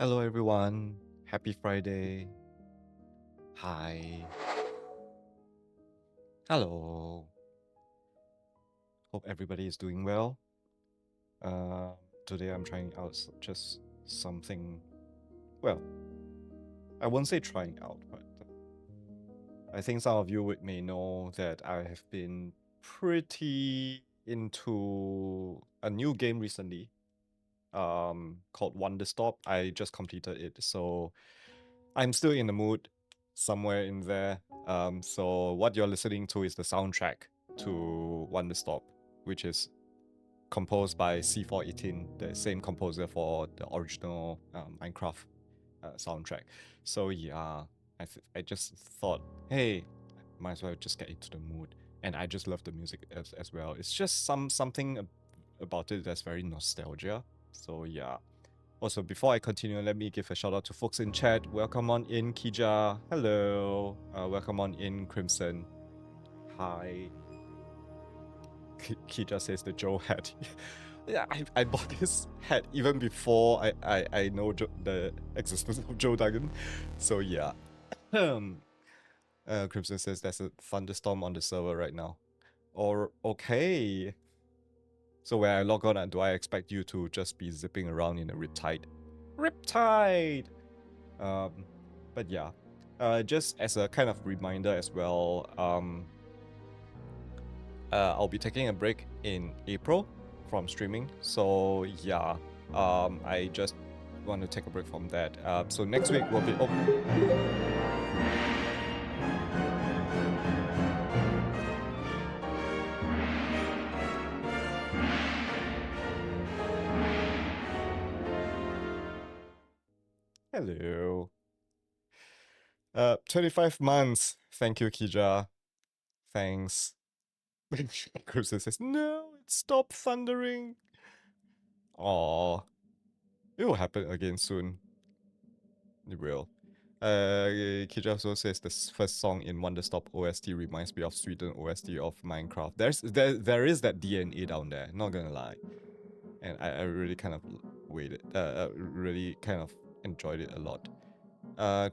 Hello everyone, happy Friday. Hi. Hello. Hope everybody is doing well. Today I'm trying out just something, well, I won't say trying out, but I think some of you may know that I have been pretty into a new game recently called Wanderstop. I just completed it, so I'm still in the mood somewhere in there. So what you're listening to is the soundtrack to Wanderstop, which is composed by C418, the same composer for the original Minecraft soundtrack. So yeah, I just thought, hey, might as well just get into the mood. And I just love the music as well. It's just something about it that's very nostalgia. So yeah. Also, before I continue, let me give a shout out to folks in chat. Welcome on in, Kija. Hello. Welcome on in, Crimson. Hi. Kija says the Joe hat. Yeah, I bought this hat even before I know the existence of Joe Duggan. So yeah. Crimson says there's a thunderstorm on the server right now. Or okay. So when I log on, do I expect you to just be zipping around in a riptide? Riptide! But yeah. Just as a kind of reminder as well, I'll be taking a break in April from streaming. So yeah, I just want to take a break from that. So next week will be... Hello. 25 months. Thank you, Kija. Thanks. Cruiser says, no, it stopped thundering. Aww. It will happen again soon. It will. Kija also says the first song in Wanderstop OST reminds me of Sweden OST of Minecraft. There is that DNA down there, not gonna lie. And I really kind of really kind of enjoyed it a lot.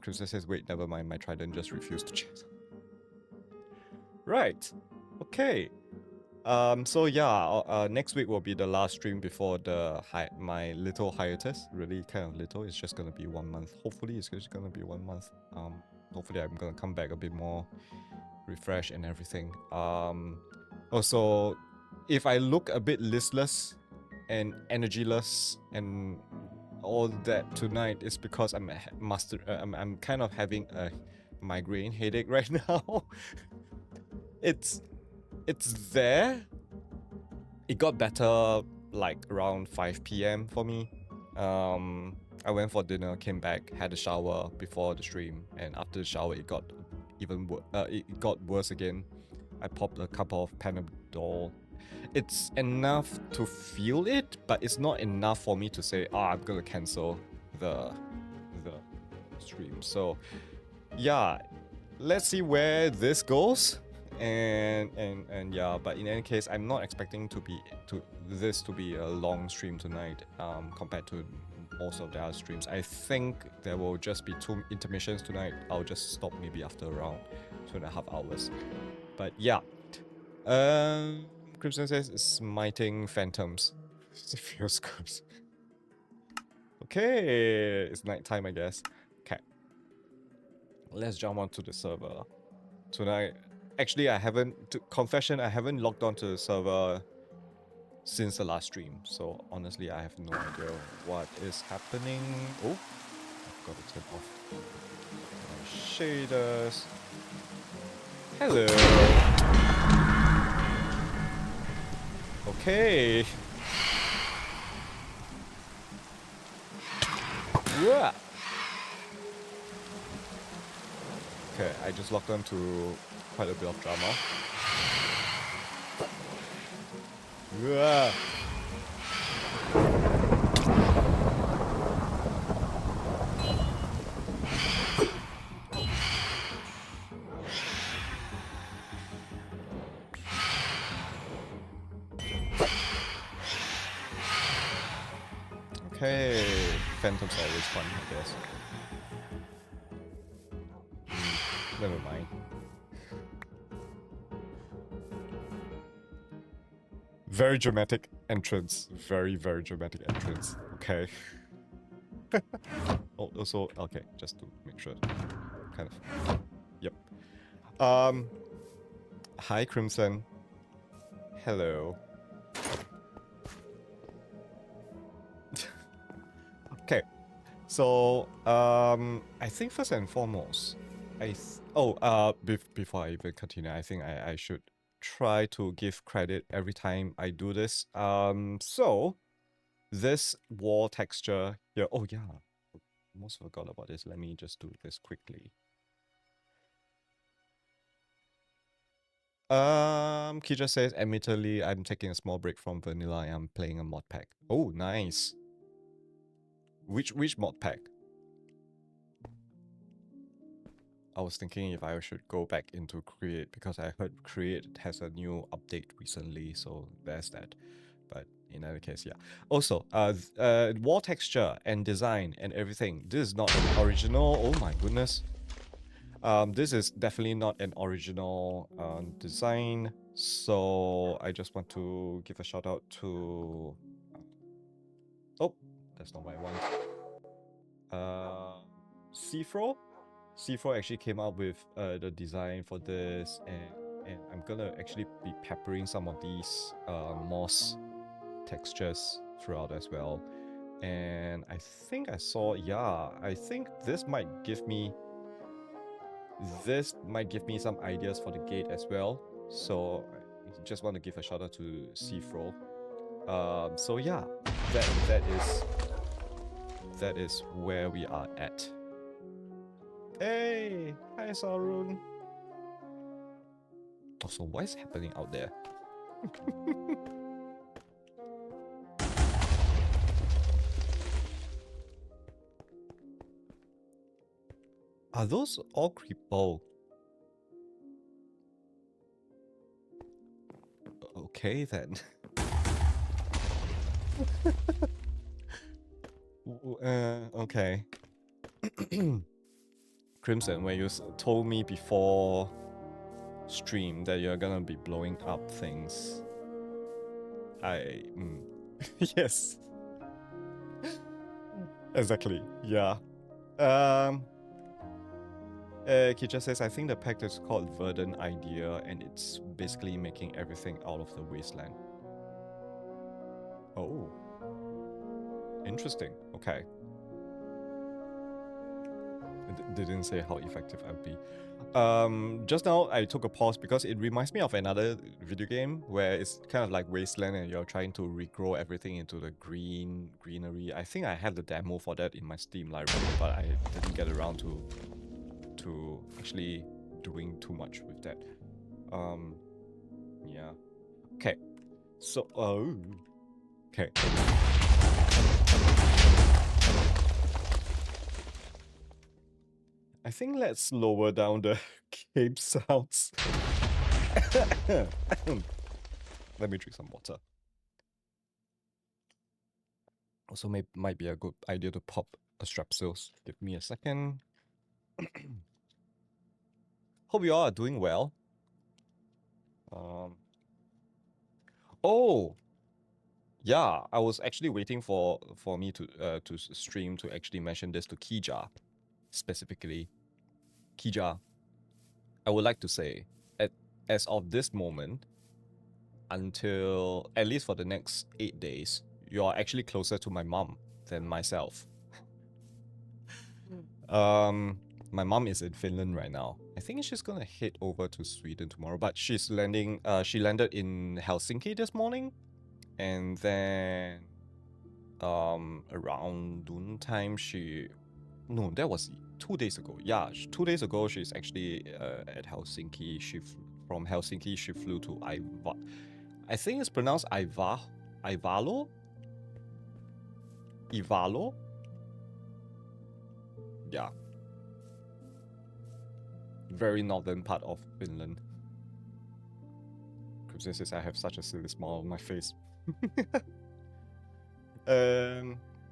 Cruiser says, wait, never mind, my trident just refused to chat. Right. Okay. So yeah, next week will be the last stream before the my little hiatus. Really kind of little. It's just gonna be 1 month. Hopefully it's just gonna be 1 month. Hopefully I'm gonna come back a bit more refreshed and everything. Also, if I look a bit listless and energyless and all that tonight, it's because I'm kind of having a migraine headache right now. It's there. It got better like around 5 PM for me. I went for dinner, came back, had a shower before the stream, and after the shower it got worse again. I popped a couple of Panadol. It's enough to feel it, but it's not enough for me to say, I'm gonna cancel the stream. So yeah, let's see where this goes. And yeah, but in any case, I'm not expecting this to be a long stream tonight compared to most of the other streams. I think there will just be 2 intermissions tonight. I'll just stop maybe after around 2.5 hours. But yeah, Crimson says smiting phantoms. It feels good. Okay, it's nighttime, I guess. Okay, let's jump onto the server tonight. Actually, I haven't logged onto the server since the last stream, so honestly, I have no idea what is happening. Oh, I've got to turn off my shaders. Hello. Okay. Yeah. Okay, I just logged on to quite a bit of drama. Yeah. Okay, Phantom's always fun, I guess. Never mind. Very dramatic entrance. Very, very dramatic entrance. Okay. Oh, also, okay, just to make sure. Kind of. Yep. Hi, Crimson. Hello. Okay. So, I think first and foremost, before I even continue, I think I should try to give credit every time I do this. So this wall texture here. Oh yeah, almost forgot about this. Let me just do this quickly. Kija says, admittedly, I'm taking a small break from vanilla and I'm playing a mod pack. Oh, nice. Which mod pack? I was thinking if I should go back into Create because I heard Create has a new update recently, so there's that. But in any case, yeah. Also, wall texture and design and everything. This is not an original. Oh my goodness. This is definitely not an original design. So I just want to give a shout out to. Oh, that's not what I want. SeeFro. SeeFro actually came up with the design for this, and I'm gonna actually be peppering some of these moss textures throughout as well. And I think I saw, yeah, I think this might give me some ideas for the gate as well. So I just want to give a shout out to SeeFro. So yeah, that is where we are at. Hey, hi Sarun. Also, what is happening out there? Are those all creep? Oh. Okay then. Okay. Crimson, when you told me before stream that you're gonna be blowing up things, yes. Exactly, yeah. Kicha says, I think the pact is called Verdant Idea, and it's basically making everything out of the wasteland. Oh. Interesting, okay. It didn't say how effective I'd be. Just now I took a pause because it reminds me of another video game where it's kind of like wasteland and you're trying to regrow everything into the greenery. I think I have the demo for that in my Steam library, but I didn't get around to actually doing too much with that. Yeah. Okay. So okay. I think let's lower down the cave sounds. Let me drink some water. Also, might be a good idea to pop a strepsils. Give me a second. Hope you all are doing well. Oh, yeah. I was actually waiting for me to stream to actually mention this to Kija, specifically. Kija, I would like to say, as of this moment, until at least for the next 8 days, you are actually closer to my mom than myself. My mom is in Finland right now. I think she's gonna head over to Sweden tomorrow, but she's landing. She landed in Helsinki this morning, and then around noon time that was 2 days ago. Yeah, 2 days ago she's actually at Helsinki. From Helsinki she flew to I think it's pronounced Ivalo. Yeah. Very northern part of Finland. Crimson says I have such a silly smile on my face.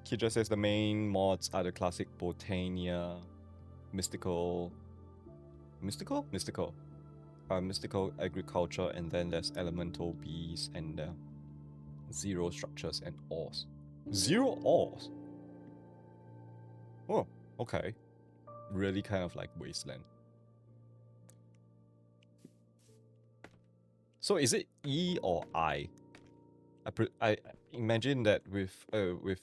Kidra says the main mods are the classic Botania, mystical agriculture, and then there's elemental bees and zero structures and ores. Zero ores? Oh, okay. Really kind of like wasteland. So is it E or I? I imagine that with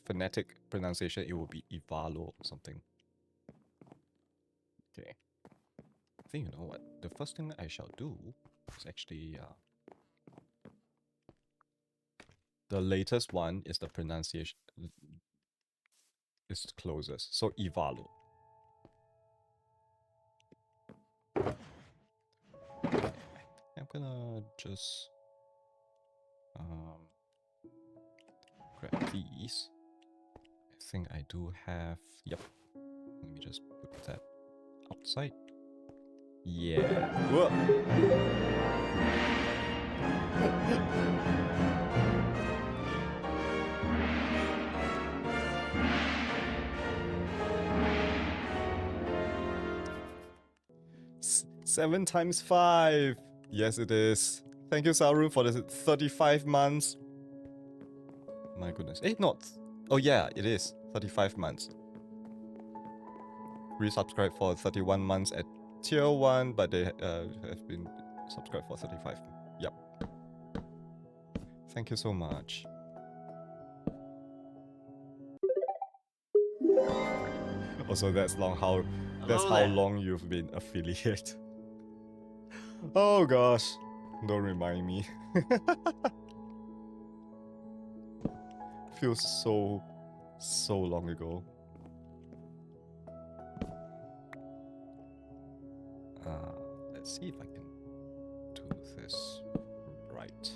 phonetic pronunciation it will be Ivalo or something. Okay. I think you know what? The first thing I shall do is actually the latest one is the pronunciation is closest. So Ivalo. Okay. I'm gonna just grab these. I think I do have, yep. Let me just put that outside. Yeah. Whoa. 7 times 5. Yes, it is. Thank you, Saru, for the 35 months. My goodness. Not. Oh, yeah, it is. 35 months. Resubscribe for 31 months at tier 1, but they have been subscribed for 35. Yep. Thank you so much. Also, that's long. That's how long you've been affiliate. Oh gosh, don't remind me. Feels so long ago. Let's see if I can do this right.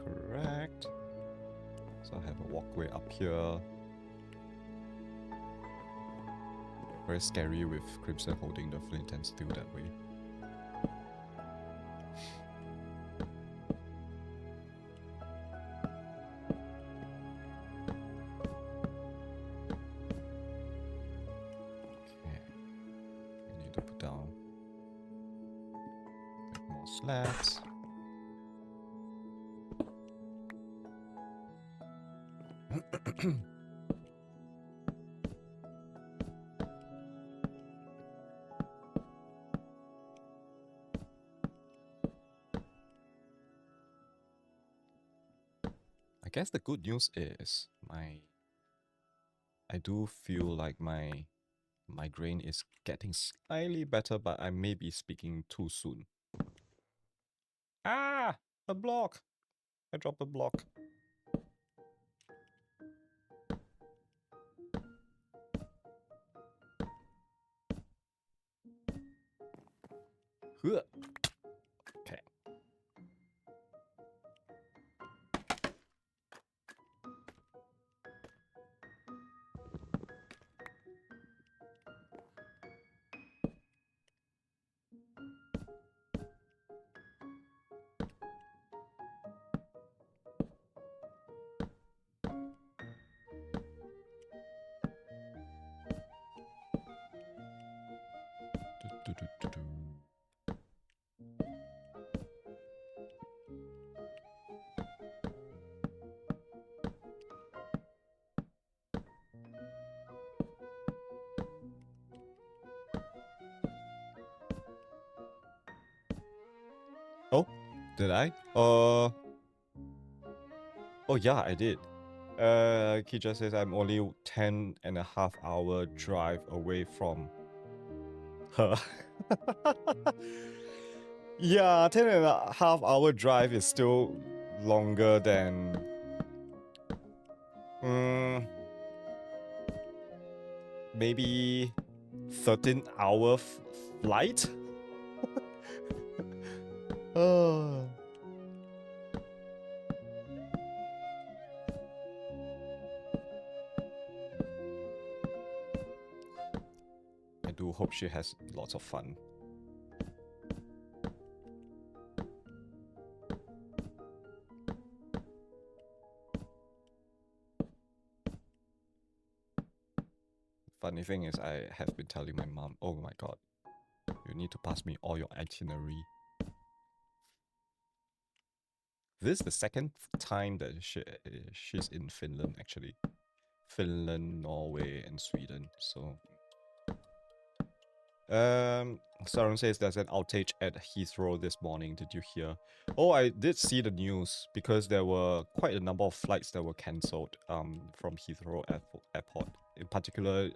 Correct. So I have a walkway up here. Very scary with Crimson holding the flint and steel that way. Okay. We need to put down more slabs. I guess the good news is I do feel like my migraine is getting slightly better, but I may be speaking too soon. Ah! A block! I dropped a block. Okay. Oh, did I? Oh yeah, I did. Kija says I'm only 10.5-hour drive away from her. Yeah, 10.5-hour drive is still longer than maybe 13-hour flight. do hope she has lots of fun. Funny thing is, I have been telling my mom, oh my god, you need to pass me all your itinerary. This is the second time that she's in Finland, actually. Finland, Norway, and Sweden, so... Saron says there's an outage at Heathrow this morning, did you hear? Oh, I did see the news, because there were quite a number of flights that were cancelled from Heathrow Airport. In particular,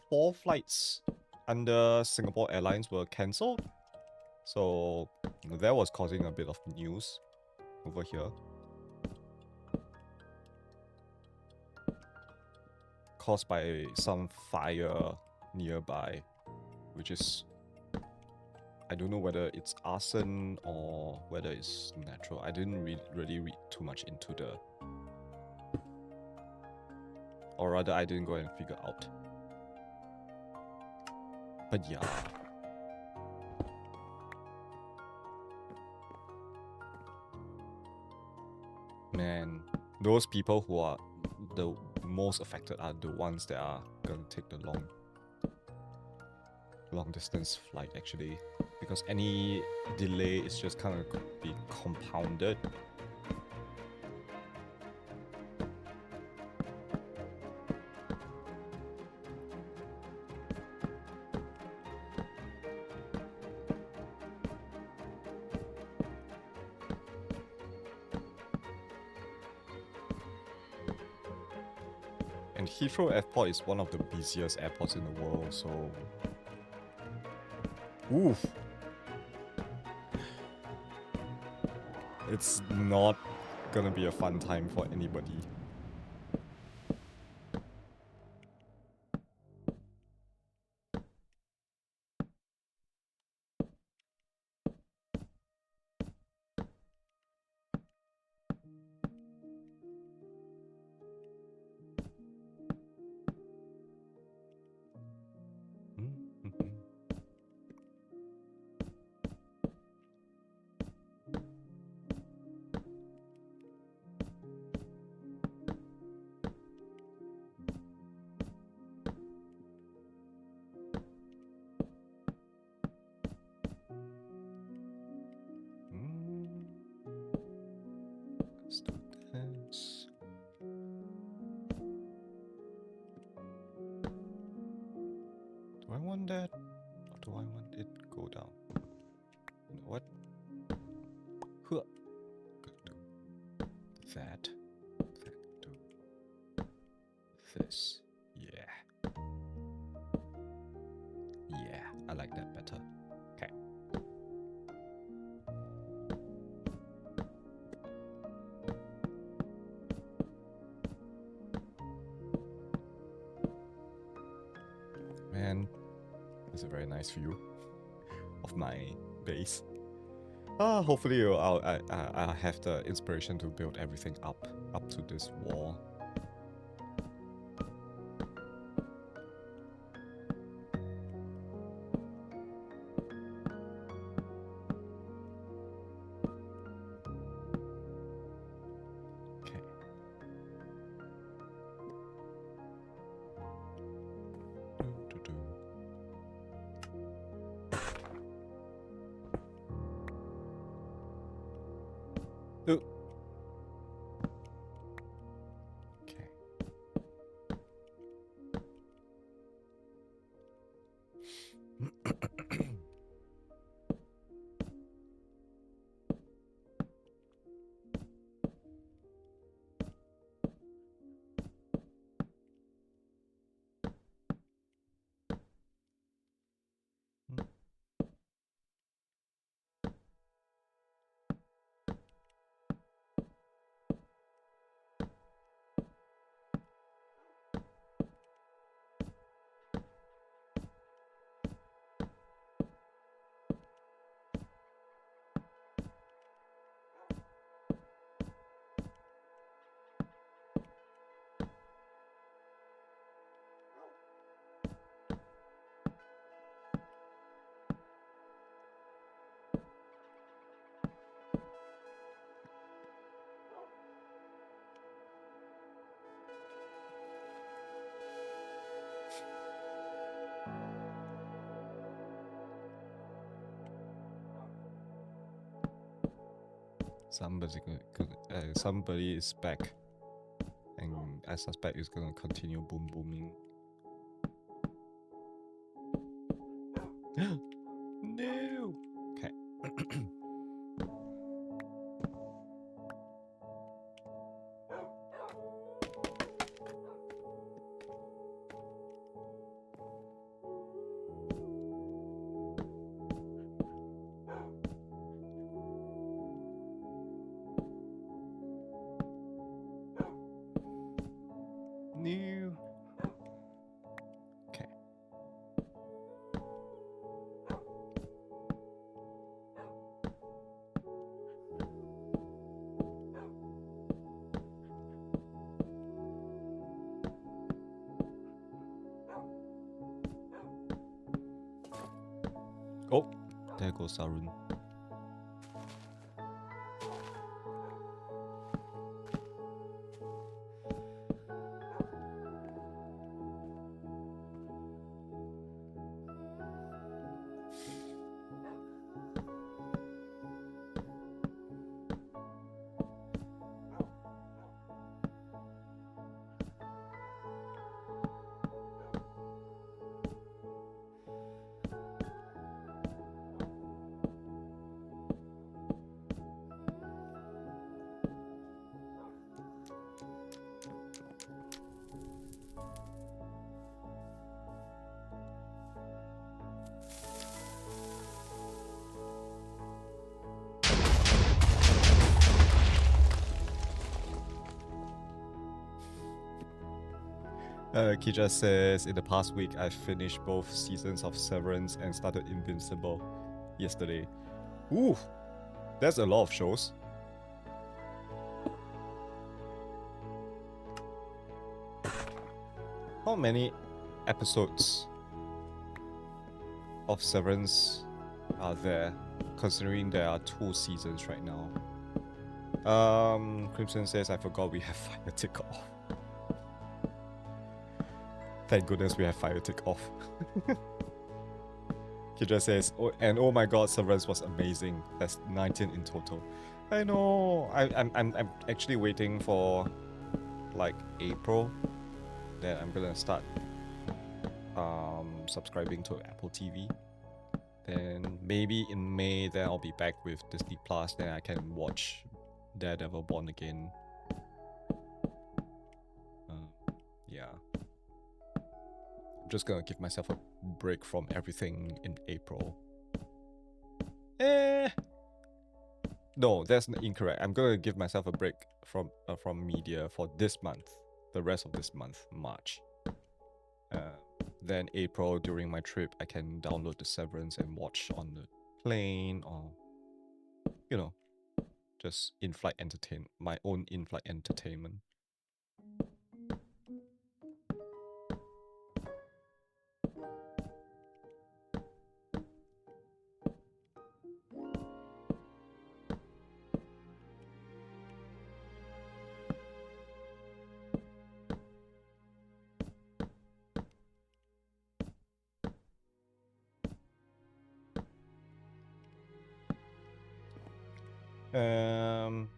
4 flights under Singapore Airlines were cancelled. So that was causing a bit of news over here. Caused by some fire nearby, which is... I don't know whether it's arson or whether it's natural. I didn't really read too much into the... Or rather, I didn't go and figure out. But yeah. Man, those people who are the most affected are the ones that are gonna take the long distance flight, actually. Because any delay is just kind of be compounded. And Heathrow Airport is one of the busiest airports in the world, so... Oof! It's not gonna be a fun time for anybody. Let's do this. Do I want that? Or do I want it to go down? You know what? Huh. Gonna do that. Do this. Yeah. Yeah, I like that better. Okay. Man, it's a very nice view of my base. Hopefully I'll have the inspiration to build everything up to this wall. Somebody is back, and I suspect it's gonna continue booming. No. Okay. New. Okay. Oh, there goes Arun. Kija says, in the past week, I finished both seasons of Severance and started Invincible yesterday. Ooh, that's a lot of shows. How many episodes of Severance are there, considering there are 2 seasons right now? Crimson says, I forgot we have Fire Tick Off. Thank goodness we have Fire Tick Off. Kidra says, oh my god, Severance was amazing. That's 19 in total. I know. I'm actually waiting for like April. Then I'm gonna start subscribing to Apple TV. Then maybe in May, then I'll be back with Disney Plus. Then I can watch Daredevil Born Again. Yeah. I'm just gonna give myself a break from everything in April. No, that's incorrect. I'm gonna give myself a break from media for this month, the rest of this month, March. Then April, during my trip, I can download the Severance and watch on the plane, or you know, just in-flight entertainment, my own in-flight entertainment.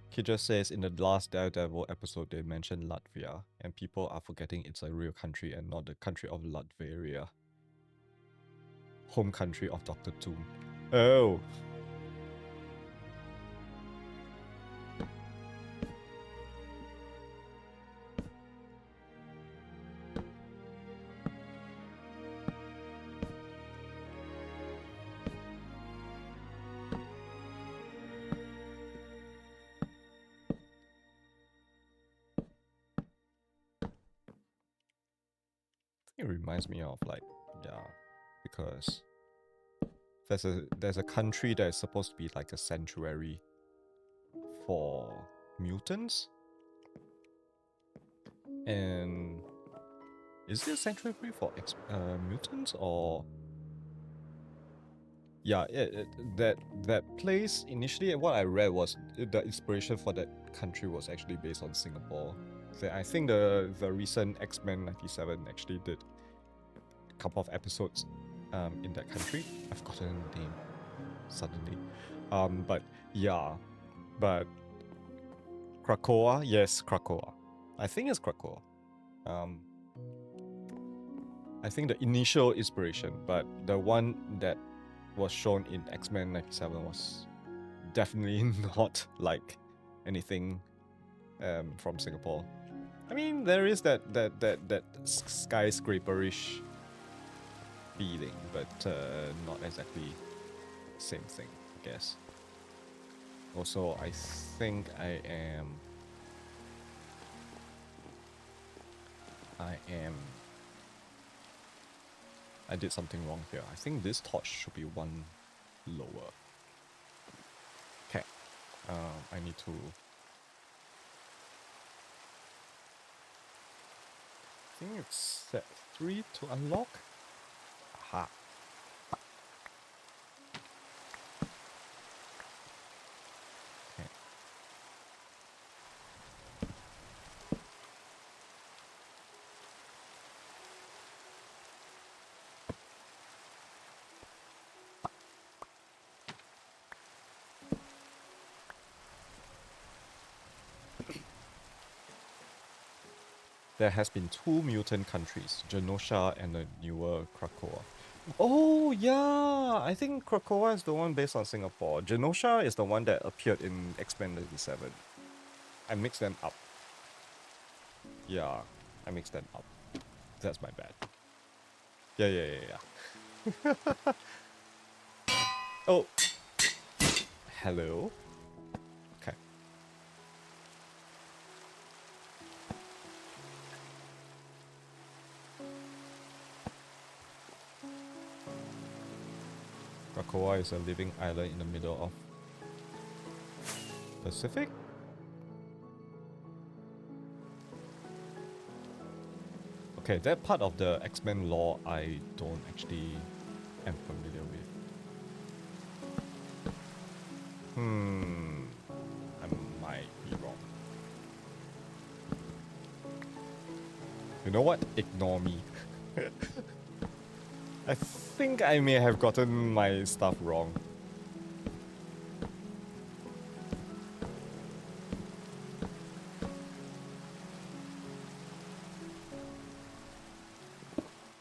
He just says in the last Daredevil episode they mentioned Latvia, and people are forgetting it's a real country and not the country of Latveria. Home country of Dr. Doom. Oh. It reminds me of like, yeah, because there's a country that is supposed to be like a sanctuary for mutants, and is it a sanctuary for mutants, or yeah, that place initially, what I read was the inspiration for that country was actually based on Singapore. So I think the recent X-Men 97 actually did a couple of episodes in that country. I've forgotten the name suddenly. But yeah, but Krakoa, yes, Krakoa. I think it's Krakoa. I think the initial inspiration, but the one that was shown in X-Men 97 was definitely not like anything from Singapore. I mean, there is that skyscraperish feeling, but not exactly same thing, I guess. Also, I think I did something wrong here. I think this torch should be one lower. Okay. I need to... I think it's set 3 to unlock. Aha. Okay. There has been 2 mutant countries, Genosha and the newer Krakoa. Oh yeah, I think Krakoa is the one based on Singapore. Genosha is the one that appeared in X-Men 97. I mixed them up. Yeah, I mixed them up. That's my bad. Yeah. Oh. Hello. Okay. Krakoa is a living island in the middle of Pacific. Okay, that part of the X-Men lore I don't actually am familiar with. I might be wrong. You know what? Ignore me. I think I may have gotten my stuff wrong.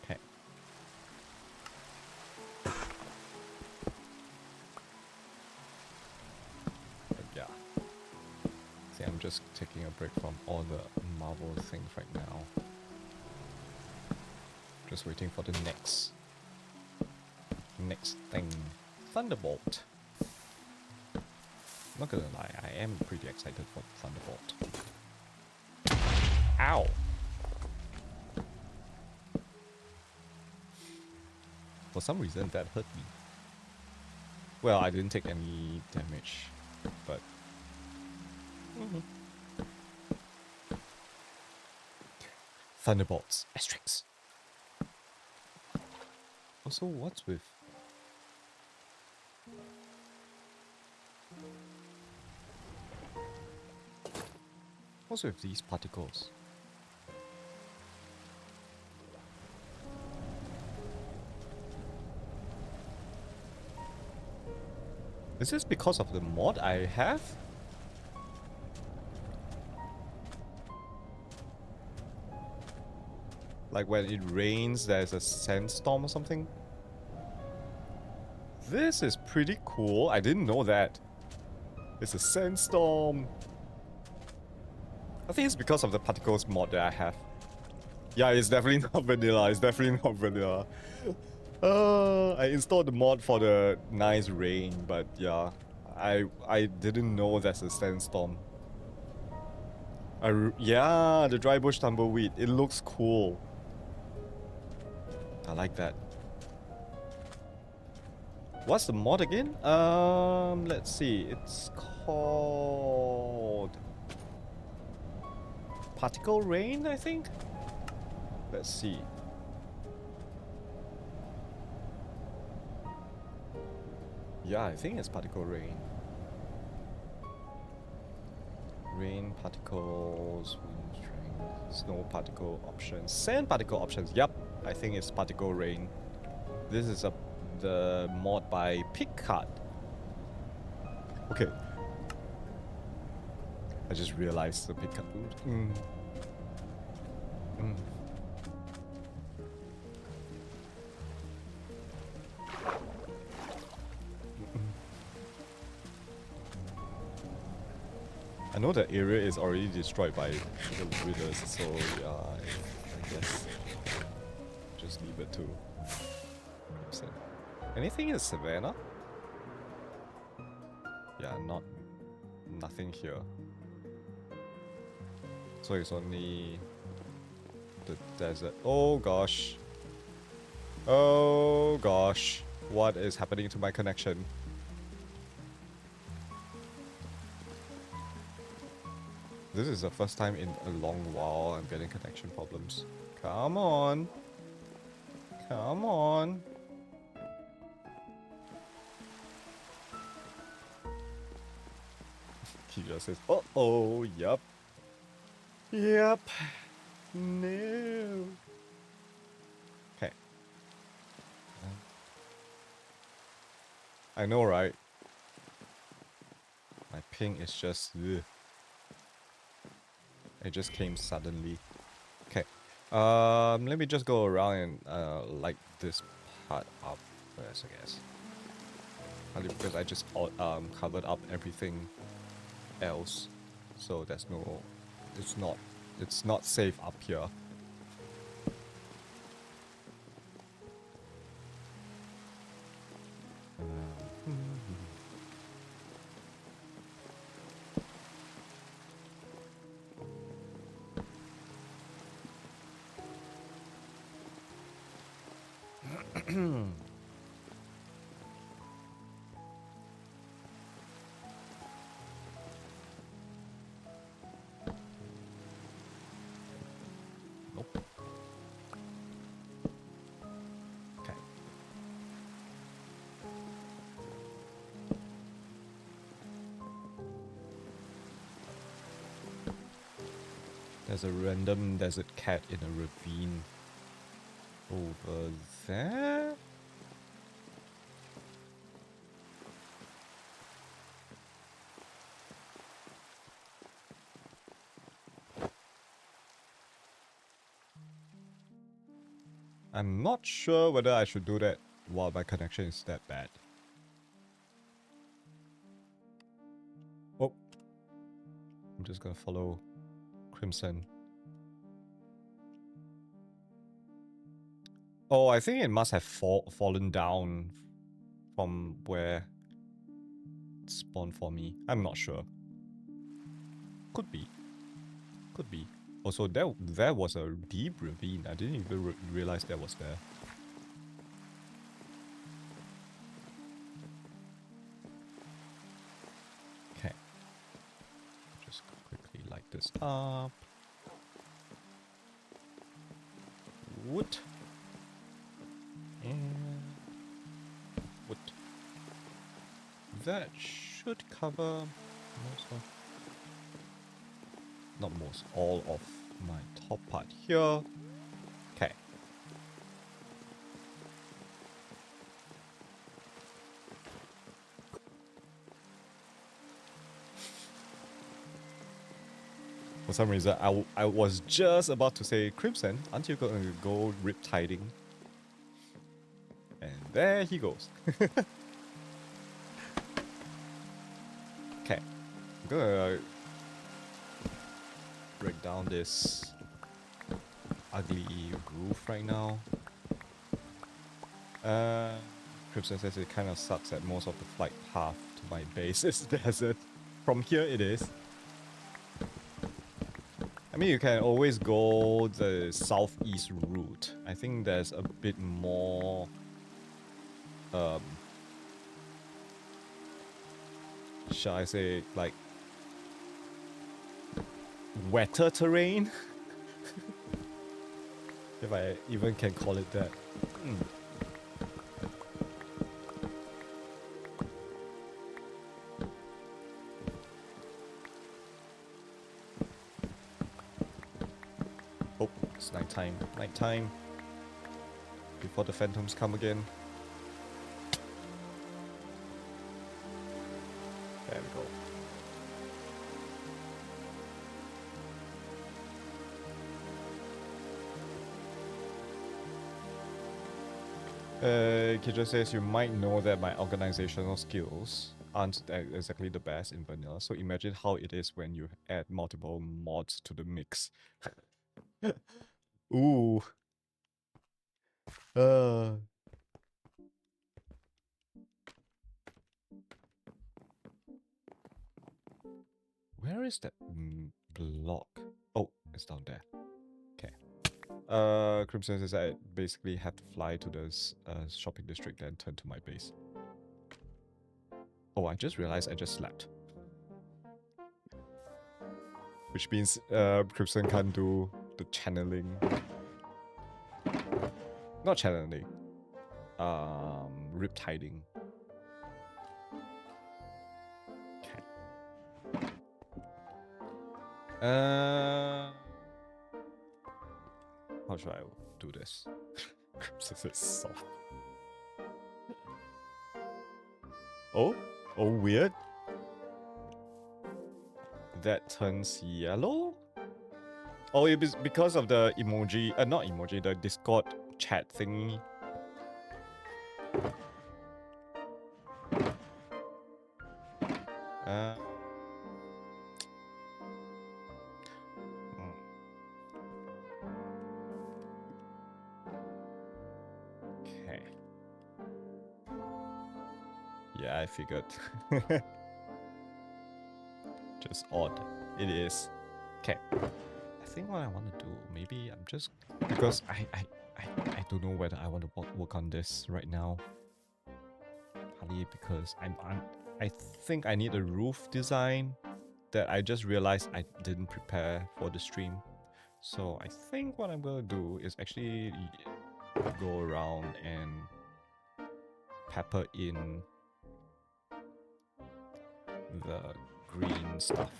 Okay. But yeah. See, I'm just taking a break from all the Marvel things right now. Just waiting for the next thing. Thunderbolt. I'm not gonna lie, I am pretty excited for Thunderbolt. Ow! For some reason that hurt me. Well, I didn't take any damage, but... Thunderbolts. Asterix. Also, what's with... What's with these particles? Is this because of the mod I have? Like when it rains, there's a sandstorm or something? This is pretty cool. I didn't know that. It's a sandstorm. I think it's because of the particles mod that I have. Yeah, it's definitely not vanilla. It's definitely not vanilla. I installed the mod for the nice rain, but yeah, I didn't know that's a sandstorm. Yeah, the dry bush tumbleweed. It looks cool. I like that. What's the mod again? Let's see. It's called Particle Rain, I think. Let's see. Yeah, I think it's Particle Rain. Rain particles, wind strength, snow particle options, sand particle options. Yep, I think it's Particle Rain. This is the mod by Picard. Okay. I just realized the pickup. I know the area is already destroyed by the withers, so yeah, I guess just leave it to Crimson. Anything in Savannah? Yeah, nothing here. So it's only the desert. Oh gosh. Oh gosh. What is happening to my connection? This is the first time in a long while I'm getting connection problems. Come on. Come on. He just says, uh-oh, yup. Yep. No. Okay. I know, right? My ping is just... ugh. It just came suddenly. Okay. Let me just go around and light this part up first, I guess. Only because I just covered up everything else, so there's no... It's not safe up here. Nope. Okay. There's a random desert cat in a ravine over there. I'm not sure whether I should do that while my connection is that bad. Oh. I'm just gonna follow Crimson. Oh, I think it must have fallen down from where it spawned for me. I'm not sure. Could be. Could be. Also, there was a deep ravine. I didn't even realize that was there. Okay. Just quickly light this up. Wood. And wood. That should cover most of... not most, all of my top part here. Okay. For some reason, I was just about to say, Crimson, aren't you going to go riptiding? And there he goes. Okay. I'm gonna break down this ugly roof right now. Crimson says it kind of sucks that most of the flight path to my base is desert. From here it is. I mean, you can always go the southeast route. I think there's a bit more... shall I say, like... wetter terrain? If I even can call it that. Oh, it's nighttime. Nighttime. Before the phantoms come again. There we go. Kija says you might know that my organizational skills aren't exactly the best in vanilla, so imagine how it is when you add multiple mods to the mix. Ooh. Where is that block? Oh, it's down there. Okay. Crimson says I basically have to fly to the shopping district then turn to my base. Oh, I just realized I just slept. Which means Crimson can't do the channeling. Not channeling. Riptiding. Okay. How should I do this? Crimson is soft. Oh, weird. That turns yellow? Oh, it is because of the emoji, not emoji, the Discord chat thingy. Okay. Yeah, I figured. Just odd. It is. Okay. I think what I want to do, maybe I'm just because I don't know whether I want to work on this right now. Partly because I think I need a roof design that I just realized I didn't prepare for the stream. So I think what I'm gonna do is actually go around and pepper in the green stuff.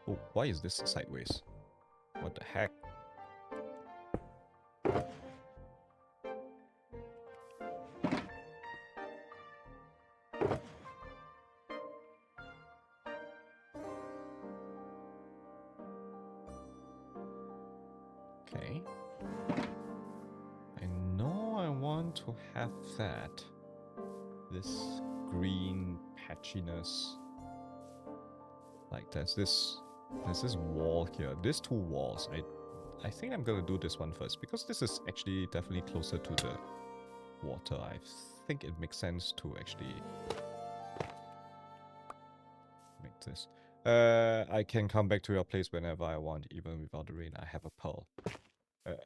Oh, why is this sideways? What the heck? Okay. I know I want to have that. This green patchiness. Like there's this wall here. There's two walls. I think I'm gonna do this one first because this is actually definitely closer to the water. I think it makes sense to actually make this. I can come back to your place whenever I want, even without the rain. I have a pearl.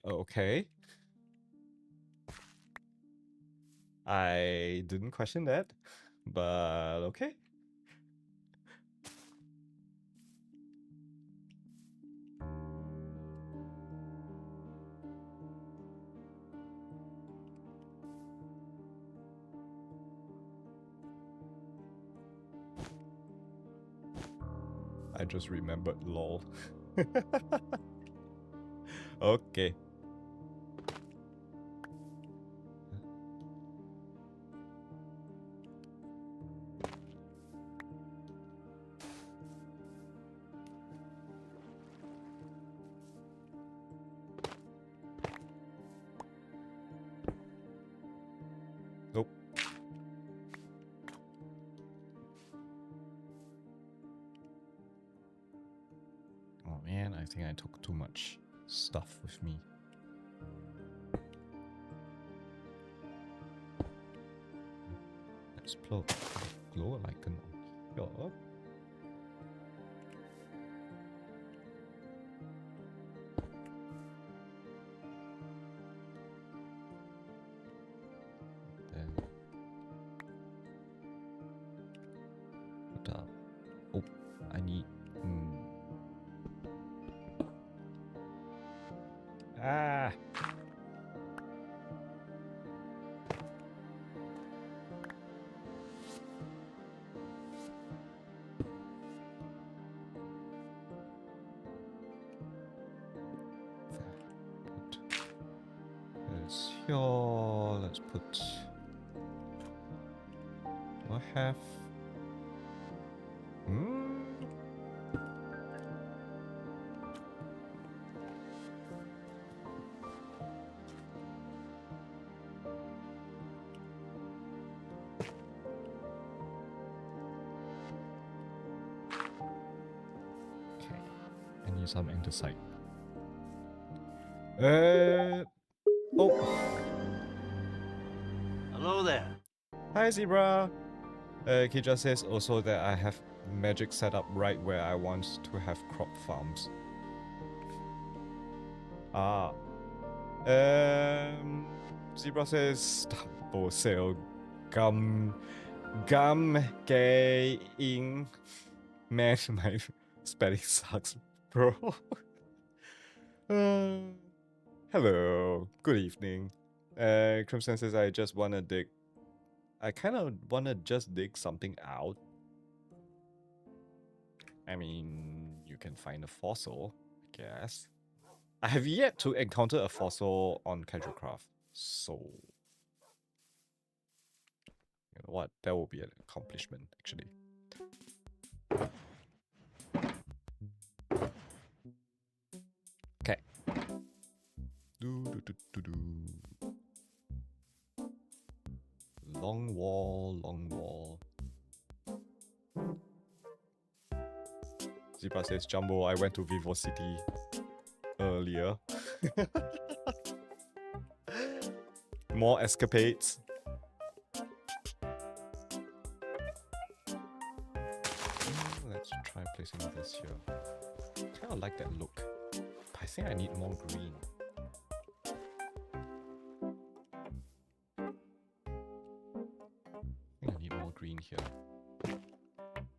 Okay. I didn't question that, but okay. I just remembered lol. Okay. Nope. Oh man, I think I took too much stuff with me. Let's glow a icon on here. Then put up. Oh, I need. Ah. This here. Let's put. Do I have? Yes, I'm andesite. Oh. Hello there. Hi, Zebra. Kija says also that I have magic set up right where I want to have crop farms. Ah. Zebra says Dumbosale gum gay in. Man, my spelling sucks, bro. Hello, good evening. Crimson says I just wanna dig. I kind of wanna just dig something out. I mean, you can find a fossil, I guess. I have yet to encounter a fossil on CasualCraft, so you know what? That will be an accomplishment, actually. Okay. Long wall, long wall. Zebra says, Jumbo, I went to Vivo City earlier. More escapades. Let's try placing this here. Kind of like that look. But I think I need more green. I think I need more green here.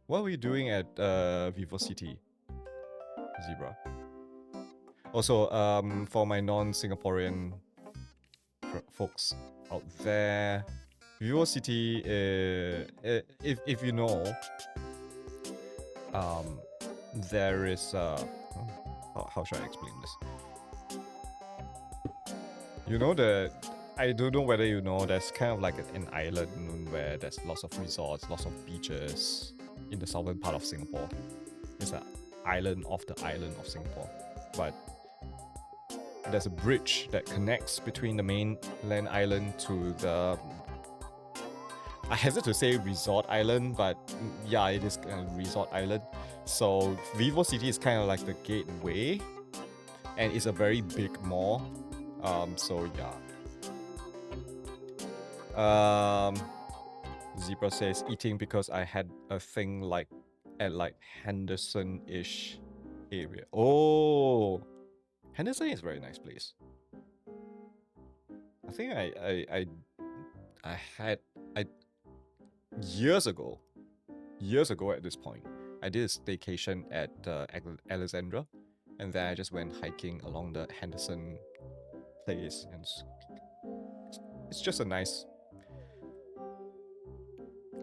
What are we doing at Vivo City, Zebra? Also, for my non-Singaporean folks out there, Vivo City, if you know, there is how should I explain this? You know I don't know whether you know, there's kind of like an island where there's lots of resorts, lots of beaches in the southern part of Singapore. It's an island of the island of Singapore, but there's a bridge that connects between the mainland island to the, I hesitate to say resort island, but yeah, it is a resort island. So Vivo City is kind of like the gateway, and it's a very big mall. So yeah. Zebra says eating because I had a thing like at like Henderson-ish area. Oh, Henderson is a very nice place. I think I had years ago at this point, I did a staycation at Alexandra, and then I just went hiking along the Henderson place, and it's just a nice,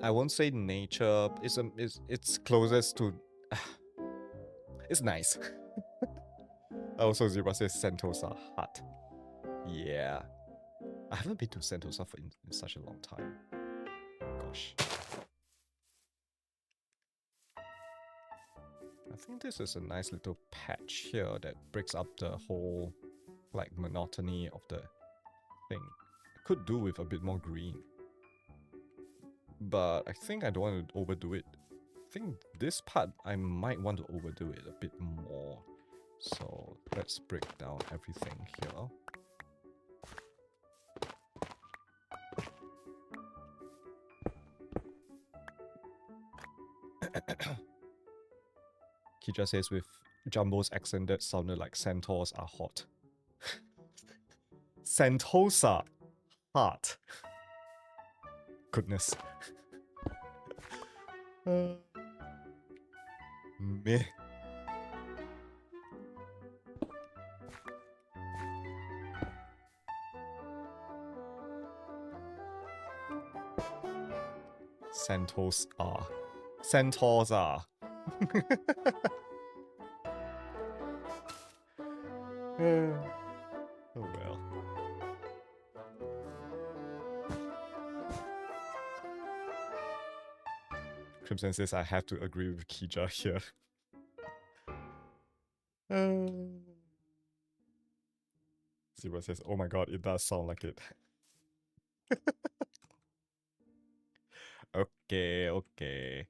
I won't say nature, it's closest to, it's nice. Also, Zebra says Sentosa hut. Yeah. I haven't been to Sentosa for in such a long time. Gosh. I think this is a nice little patch here that breaks up the whole like monotony of the thing. I could do with a bit more green. But I think I don't want to overdo it. I think this part I might want to overdo it a bit more. So let's break down everything here. Kija says with Jumbo's accent that sounded like centaurs are hot. Sentosa hot. Goodness. Meh. Centaurs are. Centaurs are. Oh well. Crimson says I have to agree with Kija here. Zebra says, oh my god, it does sound like it. Okay, okay.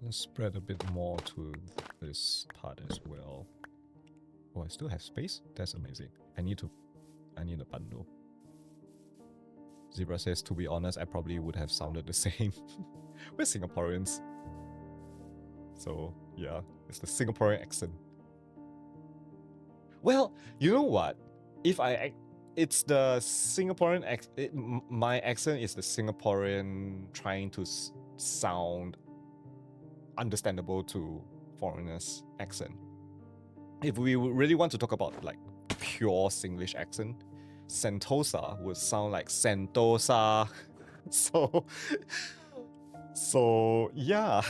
Let's spread a bit more to this part as well. Oh, I still have space? That's amazing. I need a bundle. Zebra says, to be honest, I probably would have sounded the same. We're Singaporeans. So, yeah, it's the Singaporean accent. Well, you know what? If it's the Singaporean accent, my accent is the Singaporean trying to sound understandable to foreigners accent. If we really want to talk about like pure Singlish accent, Sentosa would sound like Sentosa. So yeah.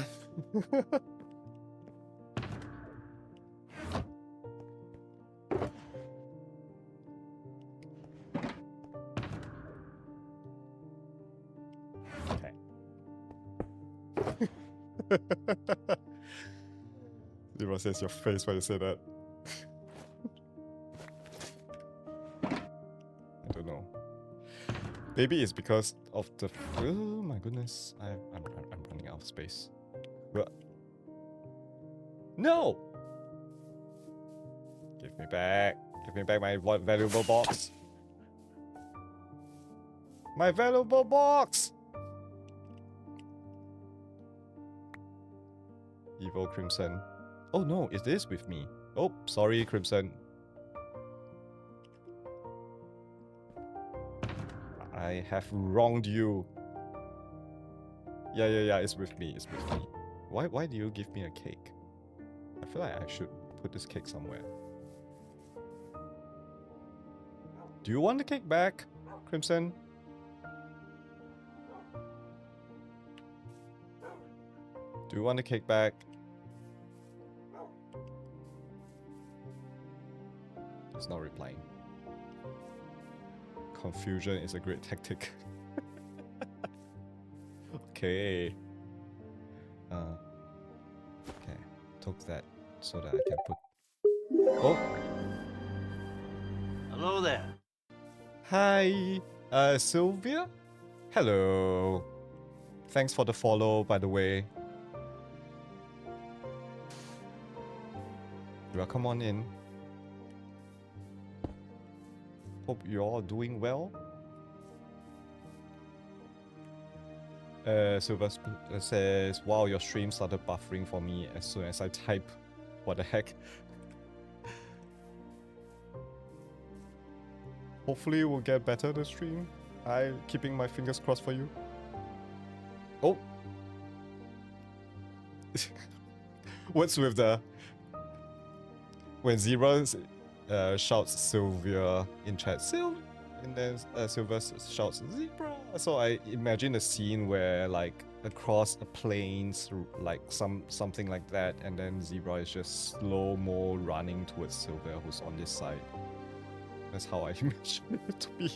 Okay. Zero says your face when you say that. I don't know. Maybe it's because of the. Oh my goodness! I'm running out of space. No! Give me back! Give me back my valuable box! My valuable box! Evil Crimson. Oh no, it is with me. Oh, sorry, Crimson. I have wronged you. Yeah, it's with me, it's with me. Why do you give me a cake? I feel like I should put this cake somewhere. Do you want the cake back, Crimson? Do you want the cake back? He's not replying. Confusion is a great tactic. Okay. Okay. Took that so that I can put. Oh. Hello there. Hi, Sylvia. Hello. Thanks for the follow, by the way. Welcome on in. Hope you're all doing well. Silver says, wow, your stream started buffering for me as soon as I type. What the heck? Hopefully we'll get better the stream. I'm keeping my fingers crossed for you. Oh! What's with the... When Zebra shouts Sylvia in chat, Sylvia! And then Sylvia shouts Zebra! So I imagine a scene where like across the plains, like something like that, and then Zebra is just slow-mo running towards Sylvia who's on this side. That's how I imagine it to be.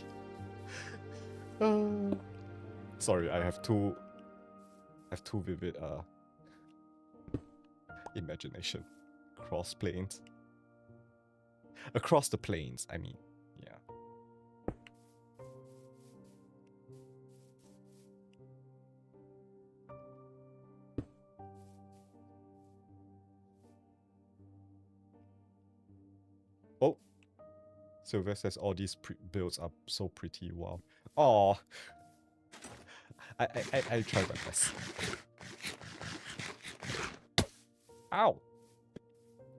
Sorry, I have too vivid imagination. Cross plains. Across the plains, I mean. Yeah. Oh. Sylvia says all these builds are so pretty. Wow. Oh. I try my best. Ow.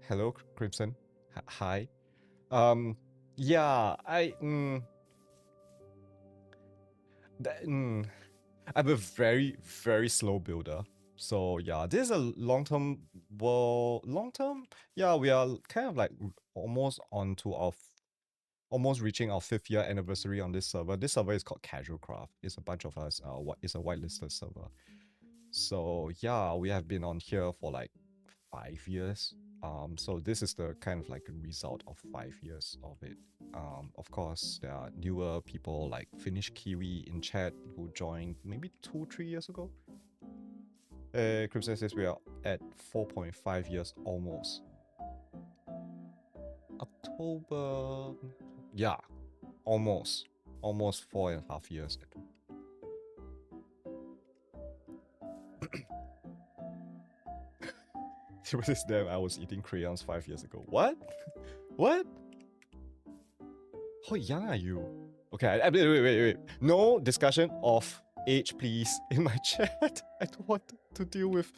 Hello, Crimson. Hi. Yeah, I'm a very, very slow builder. So yeah, this is a long-term, yeah, we are kind of like almost onto our, almost reaching our 5th year anniversary on this server. This server is called CasualCraft. It's a bunch of us, it's a whitelisted server. So yeah, we have been on here for like 5 years. So this is the kind of like a result of 5 years of it. Of course, there are newer people like Finnish Kiwi in chat who joined maybe 2-3 years ago. Crimson says we are at 4.5 years almost. October, yeah, almost 4.5 years. With them, I was eating crayons 5 years ago. What? What? How young are you? Okay, wait. No discussion of age, please, in my chat. I don't want to deal with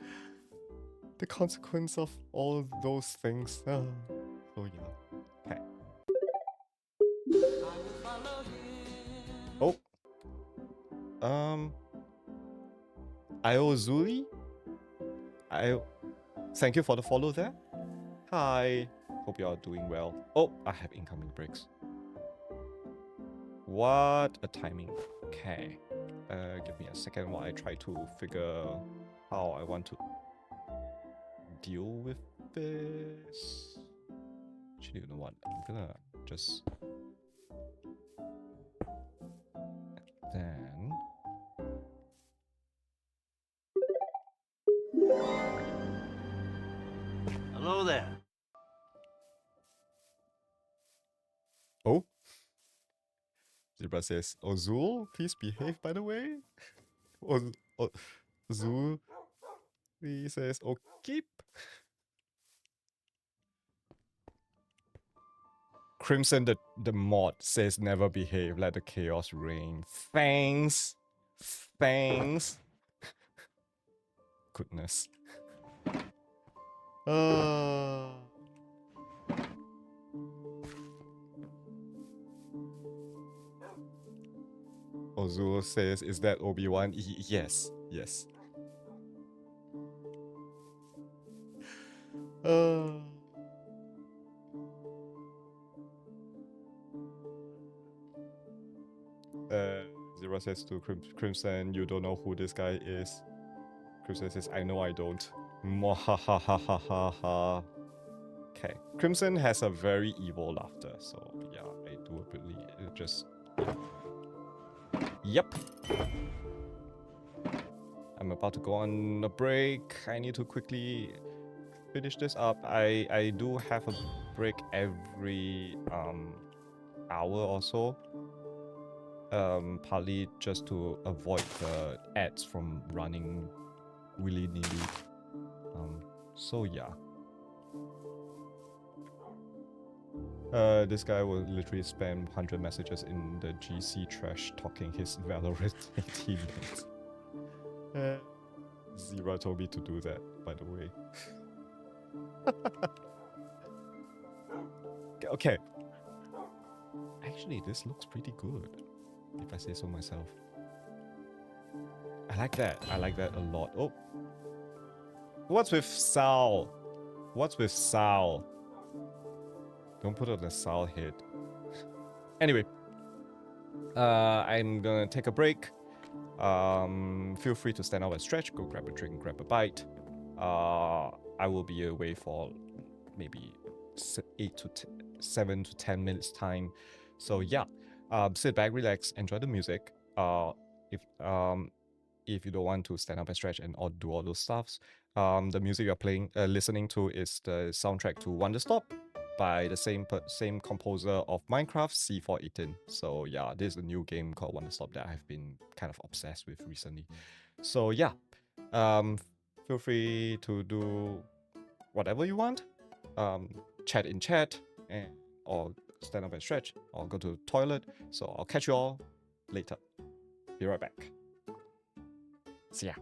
the consequence of all those things. So yeah. Okay. Oh. Iozuli? Thank you for the follow there. Hi. Hope you are doing well. Oh, I have incoming breaks. What a timing. Okay. Give me a second while I try to figure how I want to deal with this. Actually, you know what? I'm gonna just... Then... Hello there. Oh? Zebra says, Ozul, please behave, by the way. Ozul, he says, okay. Crimson, the mod, says never behave, let the chaos reign. Thanks. Thanks. Goodness. Ozul says, is that Obi-Wan? Yes. Yes. Zero says to Crimson, you don't know who this guy is. Crimson says, I know I don't. Mwahahahaha. Okay. Crimson has a very evil laughter, so yeah, I do believe it just... Yep. I'm about to go on a break. I need to quickly finish this up. I do have a break every hour or so. Partly just to avoid the ads from running willy-nilly. So yeah. This guy will literally spam 100 messages in the GC trash talking his Valorant teammates. Zira told me to do that, by the way. Okay. Actually, this looks pretty good, if I say so myself. I like that. I like that a lot. Oh. What's with Sal? What's with Sal? Don't put on the Sal head. Anyway. I'm gonna take a break. Feel free to stand up and stretch, go grab a drink, grab a bite. I will be away for maybe 7 to 10 minutes time. So yeah, sit back, relax, enjoy the music. If you don't want to stand up and stretch and or do all those stuffs, the music you're listening to is the soundtrack to Wanderstop by the same composer of MineCraft, C418. So yeah, this is a new game called Wanderstop that I've been kind of obsessed with recently. So yeah, feel free to do whatever you want. Chat in chat, or stand up and stretch, or go to the toilet. So I'll catch you all later. Be right back. See ya.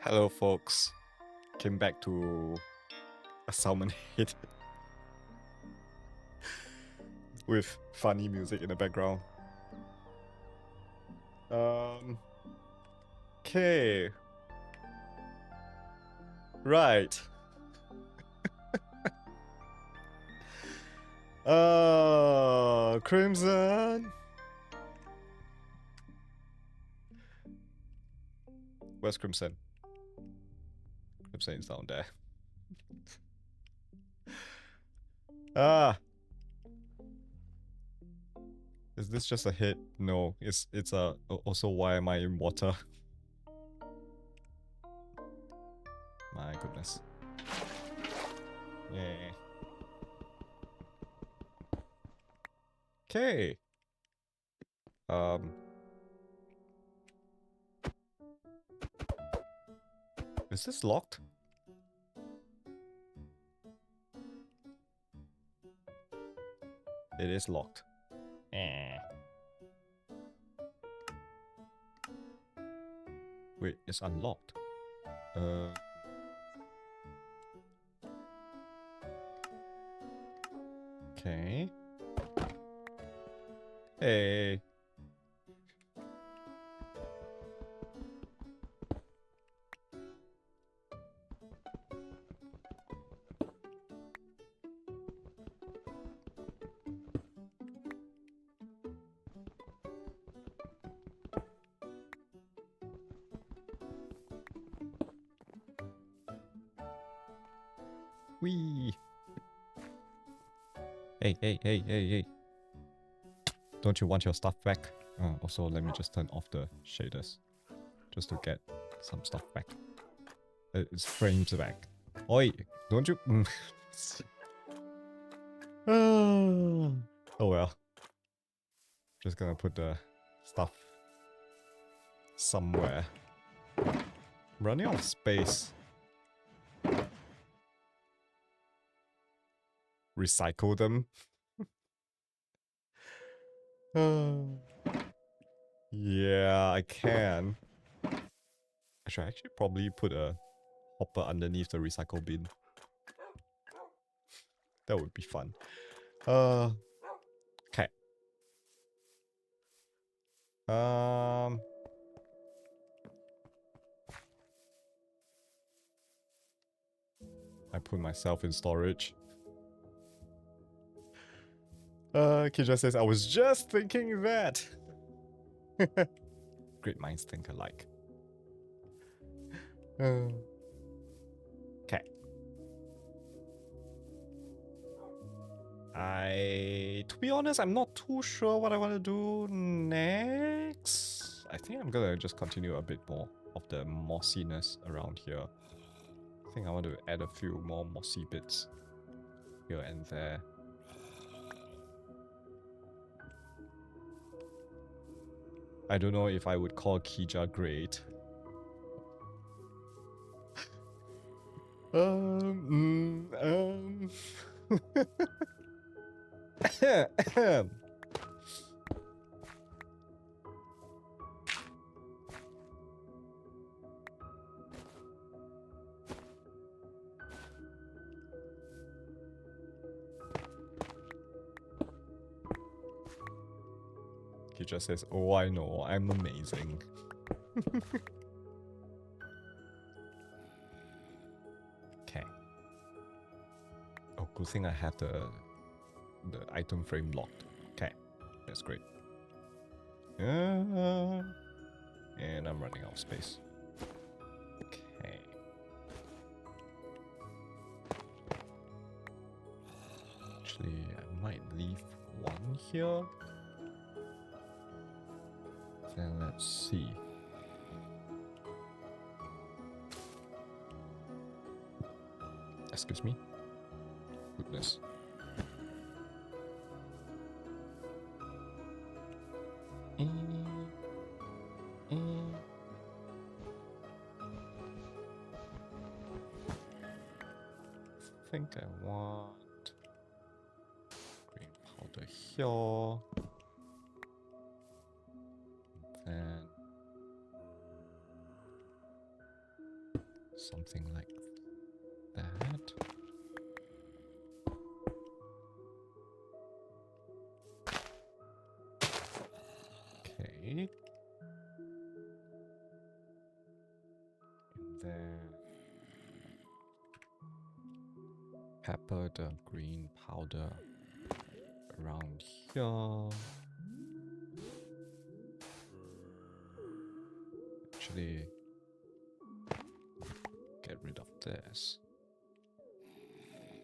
Hello, folks. Came back to a salmon head with funny music in the background. Okay. Right. Crimson. Where's Crimson? Crimson is down there. Ah! Is this just a hit? No, it's also why am I in water? My goodness. Yeah. Okay. Is this locked? It is locked. Eh. Wait, it's unlocked. Okay. Hey. Wee. Hey. Don't you want your stuff back? Also, let me just turn off the shaders. Just to get some stuff back. It's frames back. Oi! Don't you... Oh well. Just gonna put the stuff somewhere. Running out of space. Recycle them. Yeah, I can. I should actually probably put a hopper underneath the recycle bin. That would be fun. Okay. I put myself in storage. Kija says, I was just thinking that. Great minds think alike. Okay. To be honest, I'm not too sure what I want to do next. I think I'm gonna just continue a bit more of the mossiness around here. I think I want to add a few more mossy bits here and there. I don't know if I would call Kija great. He just says, oh, I know, I'm amazing. Okay. Oh, good thing I have the item frame locked. Okay, that's great. And I'm running out of space. Okay. Actually, I might leave one here. Then let's see. Excuse me. Goodness. I think I want green powder here. Then something like that. Okay. And then pepper the green powder around here. Actually, rid of this.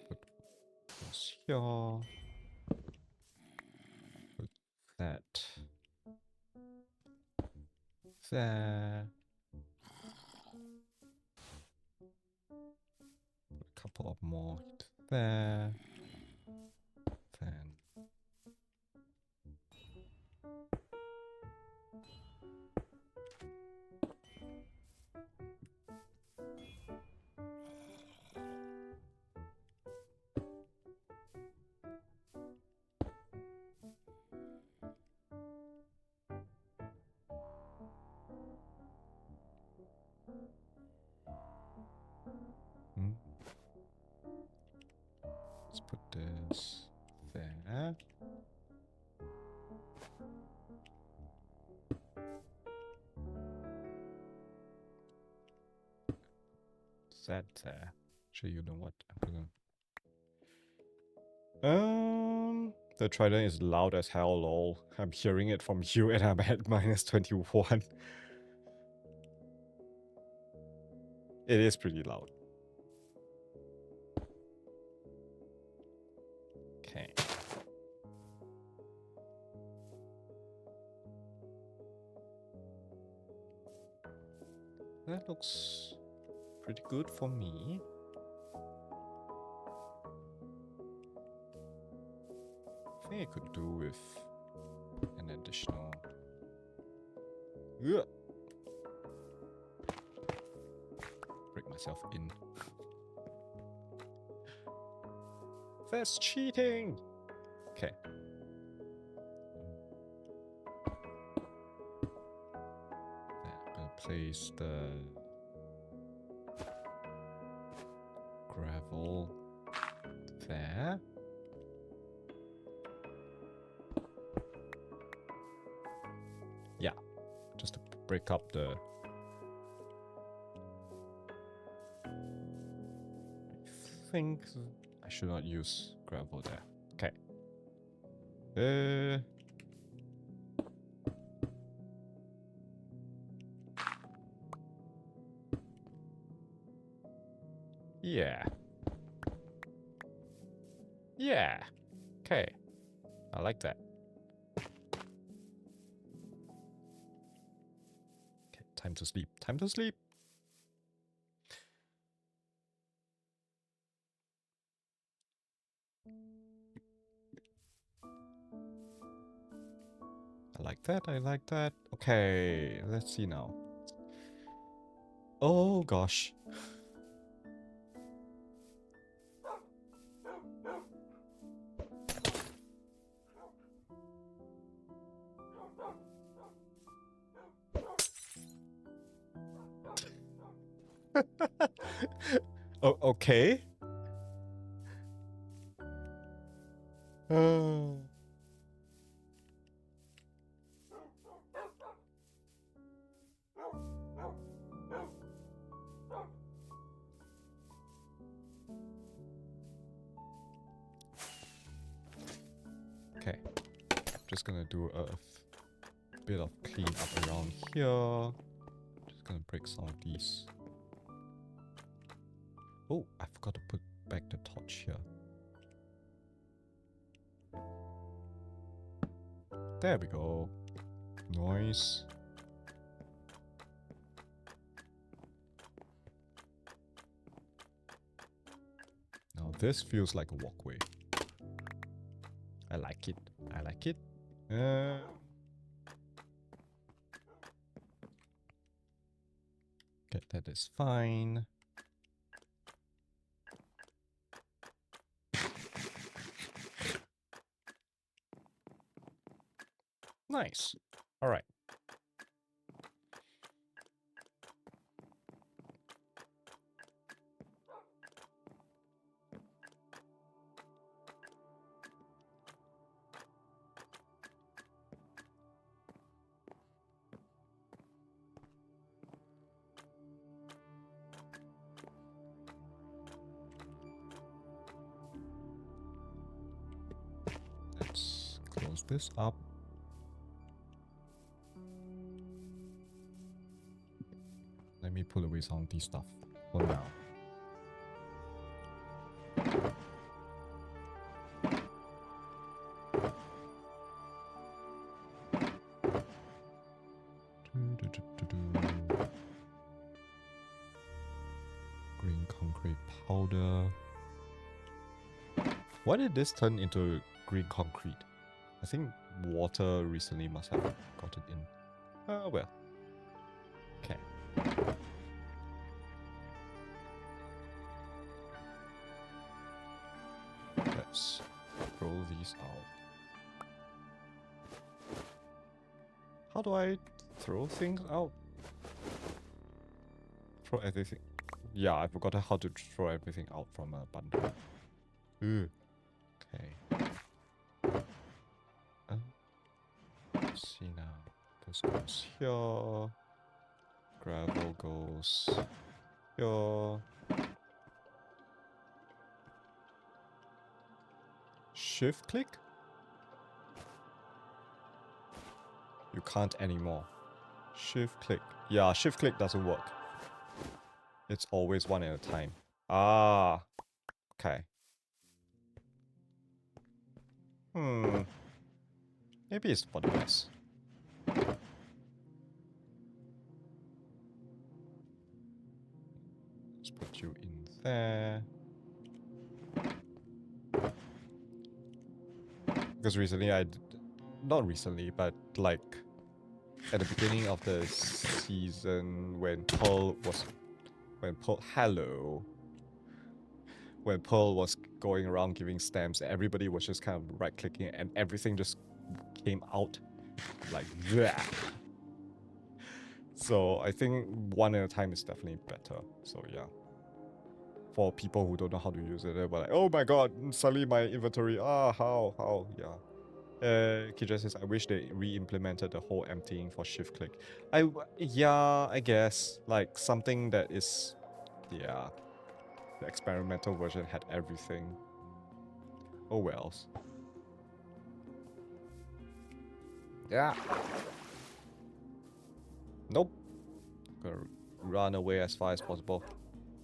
Put this here. Put that there. Put a couple of more there. Then let's put this there. That there. Sure, you know what? I'm gonna. The trident is loud as hell, lol. I'm hearing it from you and I'm at -21. It is pretty loud. Okay. That looks pretty good for me. I think I could do with an additional. Ugh. Break myself in. That's cheating! Okay. Then I'm gonna place the gravel there. Yeah, just to break up the. I think I should not use gravel there. Okay. Yeah. Yeah. Okay. I like that. Okay, time to sleep. Time to sleep. I like that. I like that. Okay, let's see now. Oh gosh. Oh, okay. Okay. Just gonna do a bit of clean up around here. Just gonna break some of these. Oh, I forgot to put back the torch here. There we go. Nice. Now this feels like a walkway. I like it. I like it. Okay, that is fine. Nice. All right. Let's close this up. Let me put away some of these stuff for now. walkway powder. Why did this turn into green concrete? I think water recently must have gotten in. Oh well. Okay. Let's roll these out. How do I throw things out? Throw everything. Yeah, I forgot how to throw everything out from a bundle. Ooh. Okay. Let's see now. This goes here. Gravel goes here. Shift click? You can't anymore. Shift click. Yeah, shift click doesn't work. It's always one at a time. Ah. Okay. Maybe it's for the best. Let's put you in there. Because recently not recently, but like at the beginning of the season when Pearl was when Pearl was going around giving stamps, everybody was just kind of right clicking and everything just came out like that. So I think one at a time is definitely better. So yeah. For people who don't know how to use it, they're like, oh my god, suddenly my inventory, how, yeah. Kija says, I wish they re-implemented the whole emptying for shift click. Yeah, I guess. Like, something that is, yeah. The experimental version had everything. Oh wells. Yeah. Nope. Gonna run away as far as possible.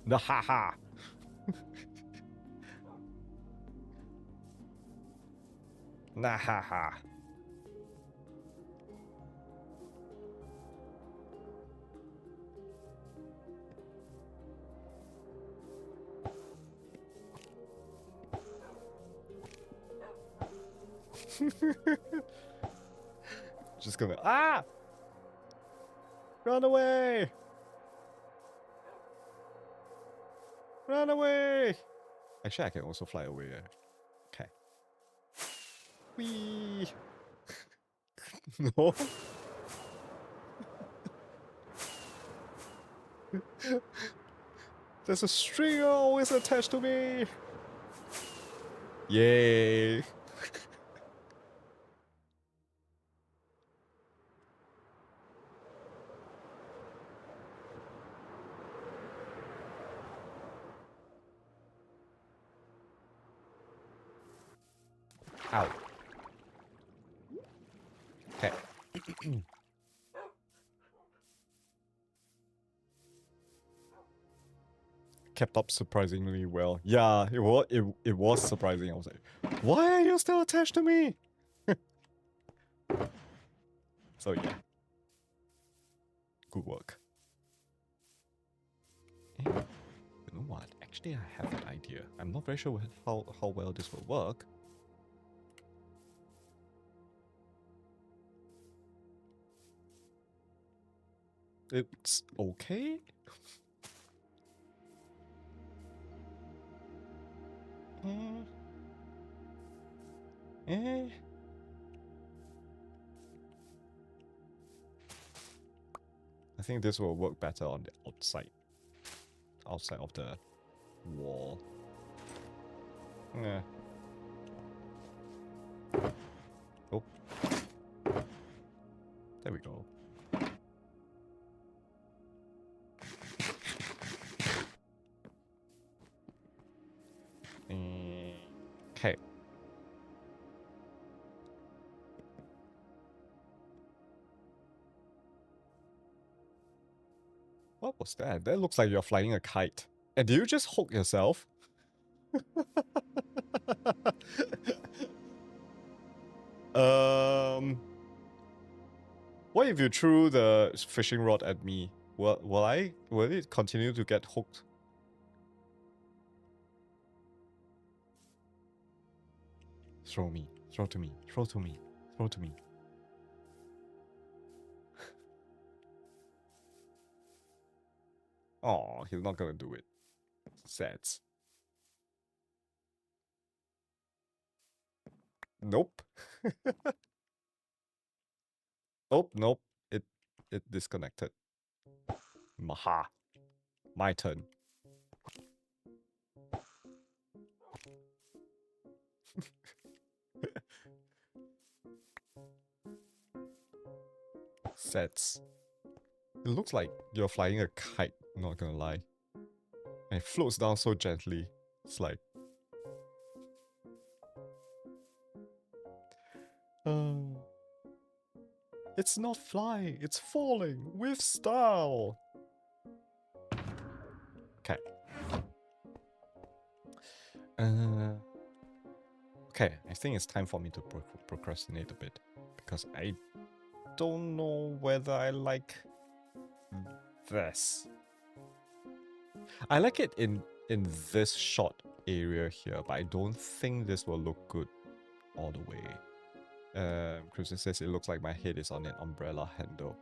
Nah, ha ha. Nah, ha ha. Just gonna run away! Run away! Actually, I can also fly away. Okay. Whee! No. There's a stringer always attached to me. Yay! Ow. Okay. Kept up surprisingly well. Yeah, it was surprising. I was like, why are you still attached to me? So yeah. Good work. And you know what? Actually, I have an idea. I'm not very sure how well this will work. It's okay. I think this will work better on the outside of the wall. Yeah. Oh. There we go. Okay. What was that? That looks like you're flying a kite. And did you just hook yourself? What if you threw the fishing rod at me? Will it continue to get hooked? Throw me. Throw to me. Throw to me. Throw to me. Oh, he's not gonna do it. Sad. Nope. Oh, nope. It disconnected. Maha. My turn. Sets. It looks like you're flying a kite, not gonna lie. And it floats down so gently. It's like... it's not flying, it's falling with style. Okay. Okay, I think it's time for me to procrastinate a bit. Because I don't know whether I like this. I like it in this short area here, but I don't think this will look good all the way. Crimson says it looks like my head is on an umbrella handle.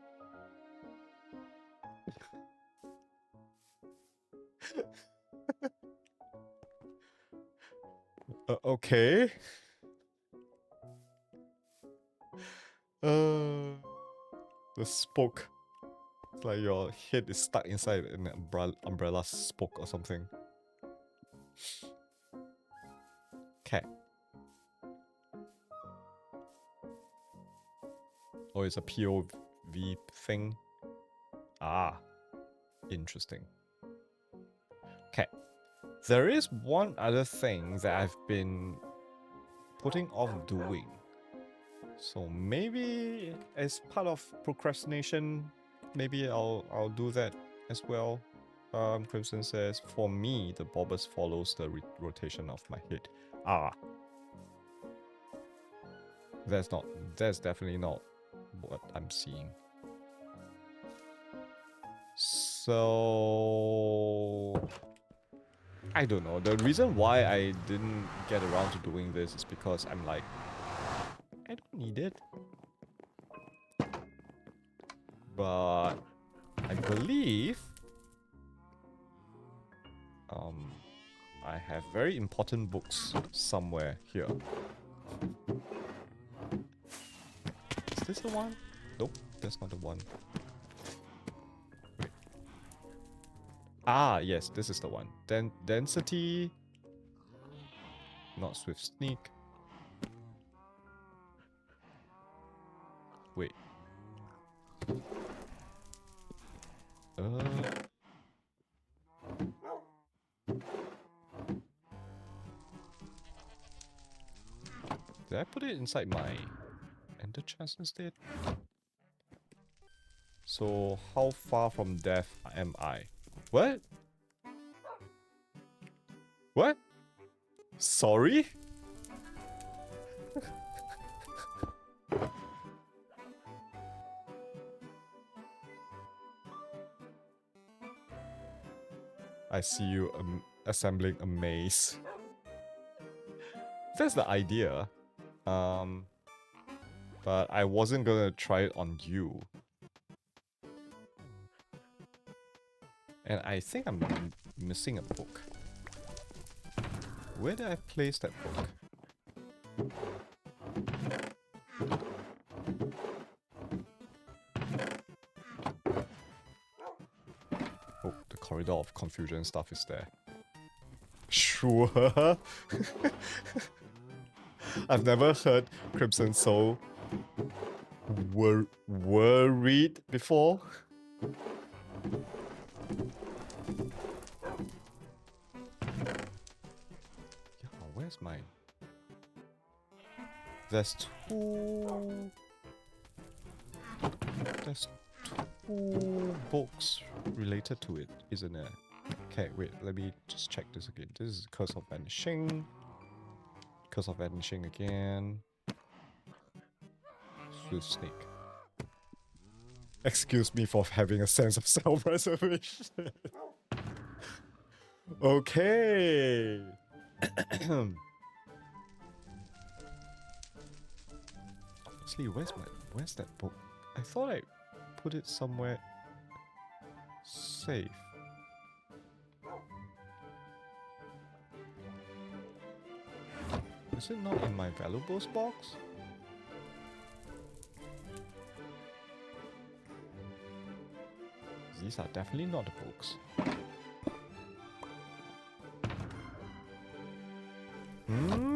Okay. The spoke. It's like your head is stuck inside an umbrella spoke or something. Okay. Oh, it's a POV thing. Ah. Interesting. Okay. There is one other thing that I've been putting off doing. So maybe as part of procrastination, maybe I'll do that as well. Crimson says, for me, the bobbers follows the rotation of my head. Ah. That's definitely not what I'm seeing. So... I don't know. The reason why I didn't get around to doing this is because I'm like, I don't need it. But I believe I have very important books somewhere here. Is this the one? Nope, that's not the one. Wait. Ah, yes, this is the one. Density. Not swift sneak. Wait. Did I put it inside my ender chest instead? So how far from death am I? What? What? Sorry? I see you assembling a maze. That's the idea. But I wasn't gonna try it on you. And I think I'm missing a book. Where did I place that book? Oh, the corridor of confusion stuff is there. Sure. I've never heard Crimson so worried before. Yeah, where's mine? There's two books related to it, isn't there? Okay, wait, let me just check this again. This is Curse of Vanishing. Curse of Vanishing again. Swift Snake. Excuse me for having a sense of self-preservation. Okay. Actually, where's that book? I thought I put it somewhere safe. Is it not in my valuables box? These are definitely not the books. Hmm?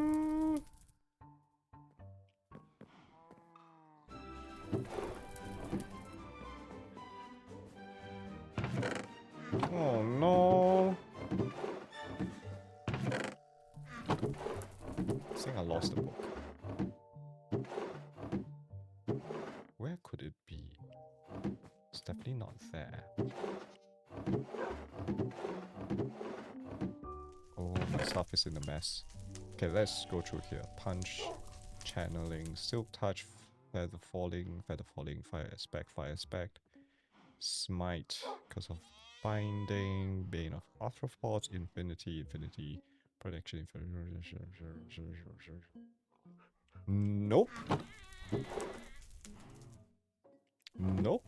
Oh no! I think I lost the book. Where could it be? It's definitely not there. Oh, my stuff is in a mess. Okay, let's go through here. Punch, channeling, silk touch, feather falling, fire aspect, smite, because of binding, bane of arthropods, infinity, protection, nope. Nope.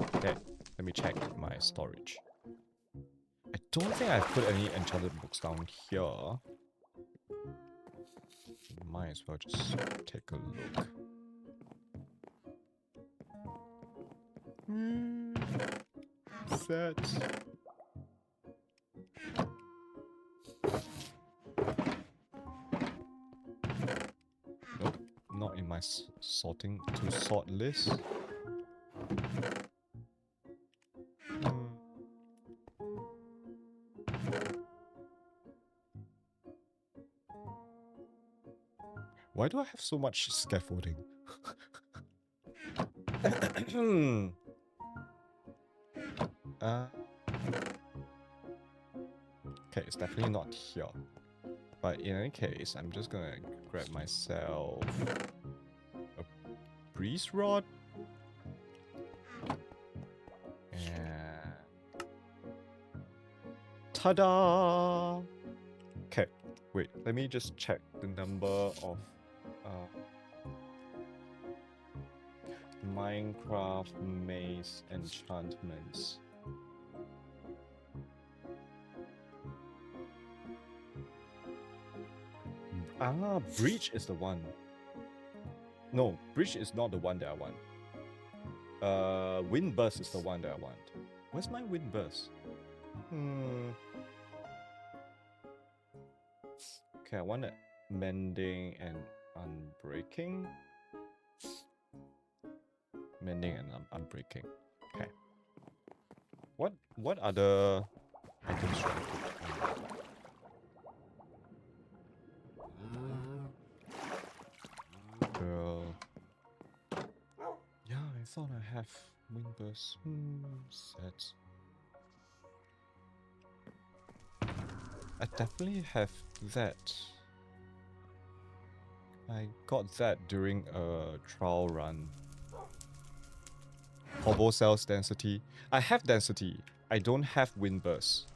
Okay, let me check my storage. I don't think I've put any enchanted books down here. Might as well just take a look. Set. Nope, not in my sorting to sort list. Why do I have so much scaffolding? Okay, it's definitely not here. But in any case, I'm just gonna grab myself a breeze rod. And ta-da! Okay, wait, let me just check the number of MineCraft maze enchantments. Ah, breach is the one. No, breach is not the one that I want. Wind burst is the one that I want. Where's my wind burst? Okay, I want it mending and unbreaking. Mending and unbreaking. Okay. What other items should I put? Girl. Yeah, I thought I have wind burst. Sets. I definitely have that. I got that during a trial run. Jumbosale's density. I have density. I don't have wind burst.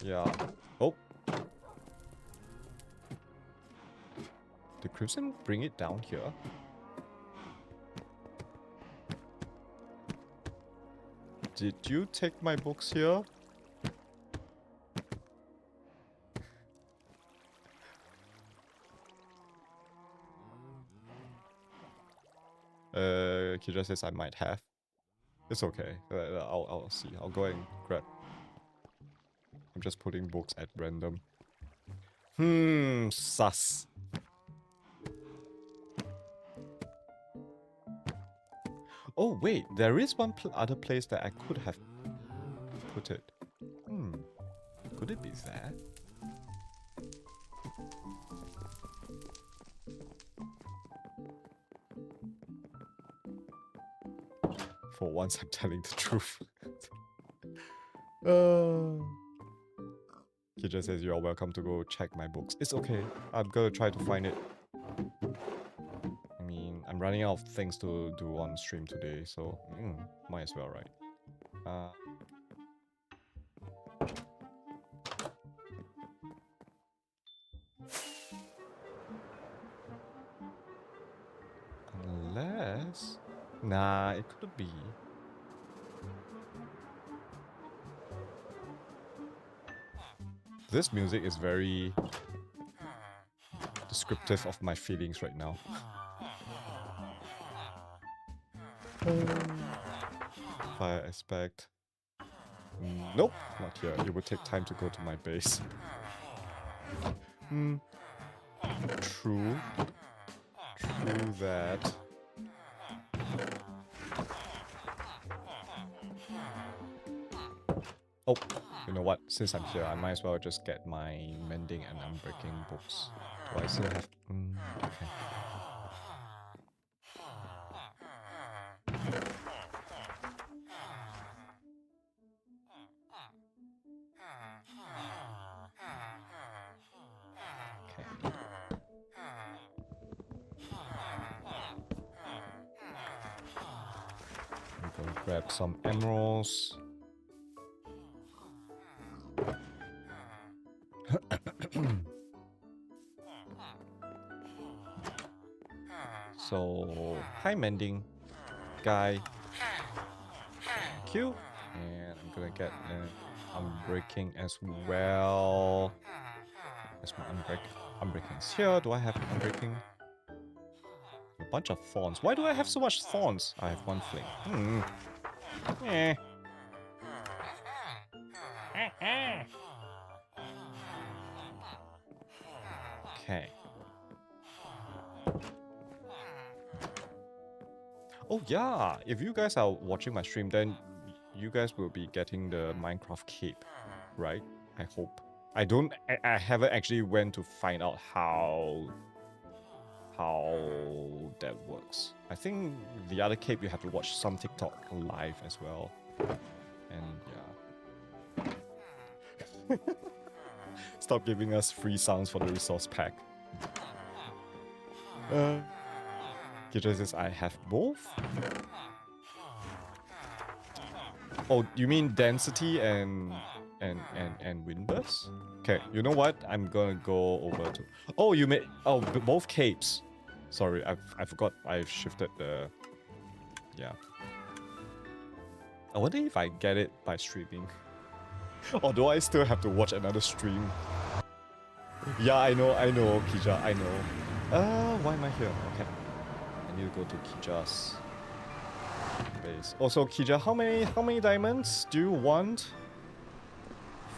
Yeah. Oh. Did Crimson bring it down here? Did you take my books here? Kidra says I might have. It's okay. I'll see. I'll go and grab. I'm just putting books at random. Sus. Oh wait, there is one other place that I could have put it. Could it be there? For once, I'm telling the truth. He just says you're welcome to go check my books. It's okay. I'm gonna try to find it. I mean, I'm running out of things to do on stream today, so might as well, right? Unless... Nah, it couldn't be. This music is very descriptive of my feelings right now. Fire aspect. Nope, not here. It would take time to go to my base. True. True that. Oh, you know what? Since I'm here, I might as well just get my mending and unbreaking books. Do I still have... okay. Okay. I'm gonna grab some emeralds. So, hi mending guy. Thank you. And I'm gonna get an unbreaking as well. That's my unbreakings here. Do I have unbreaking? A bunch of thorns. Why do I have so much thorns? I have one flame. Eh. Okay. Oh yeah, if you guys are watching my stream, then you guys will be getting the Minecraft cape, right? I hope. I haven't actually went to find out how that works. I think the other cape you have to watch some TikTok live as well. And yeah. Stop giving us free sounds for the resource pack. Kitchen says I have both. Oh, you mean density and wind burst? Okay, you know what? I'm gonna go over to... Oh, you made... Oh, both capes. Sorry, I forgot I shifted the... Yeah. I wonder if I get it by streaming. Or do I still have to watch another stream? Yeah, I know, Kija, I know. Why am I here? Okay. I need to go to Kija's base. Also, Kija, how many diamonds do you want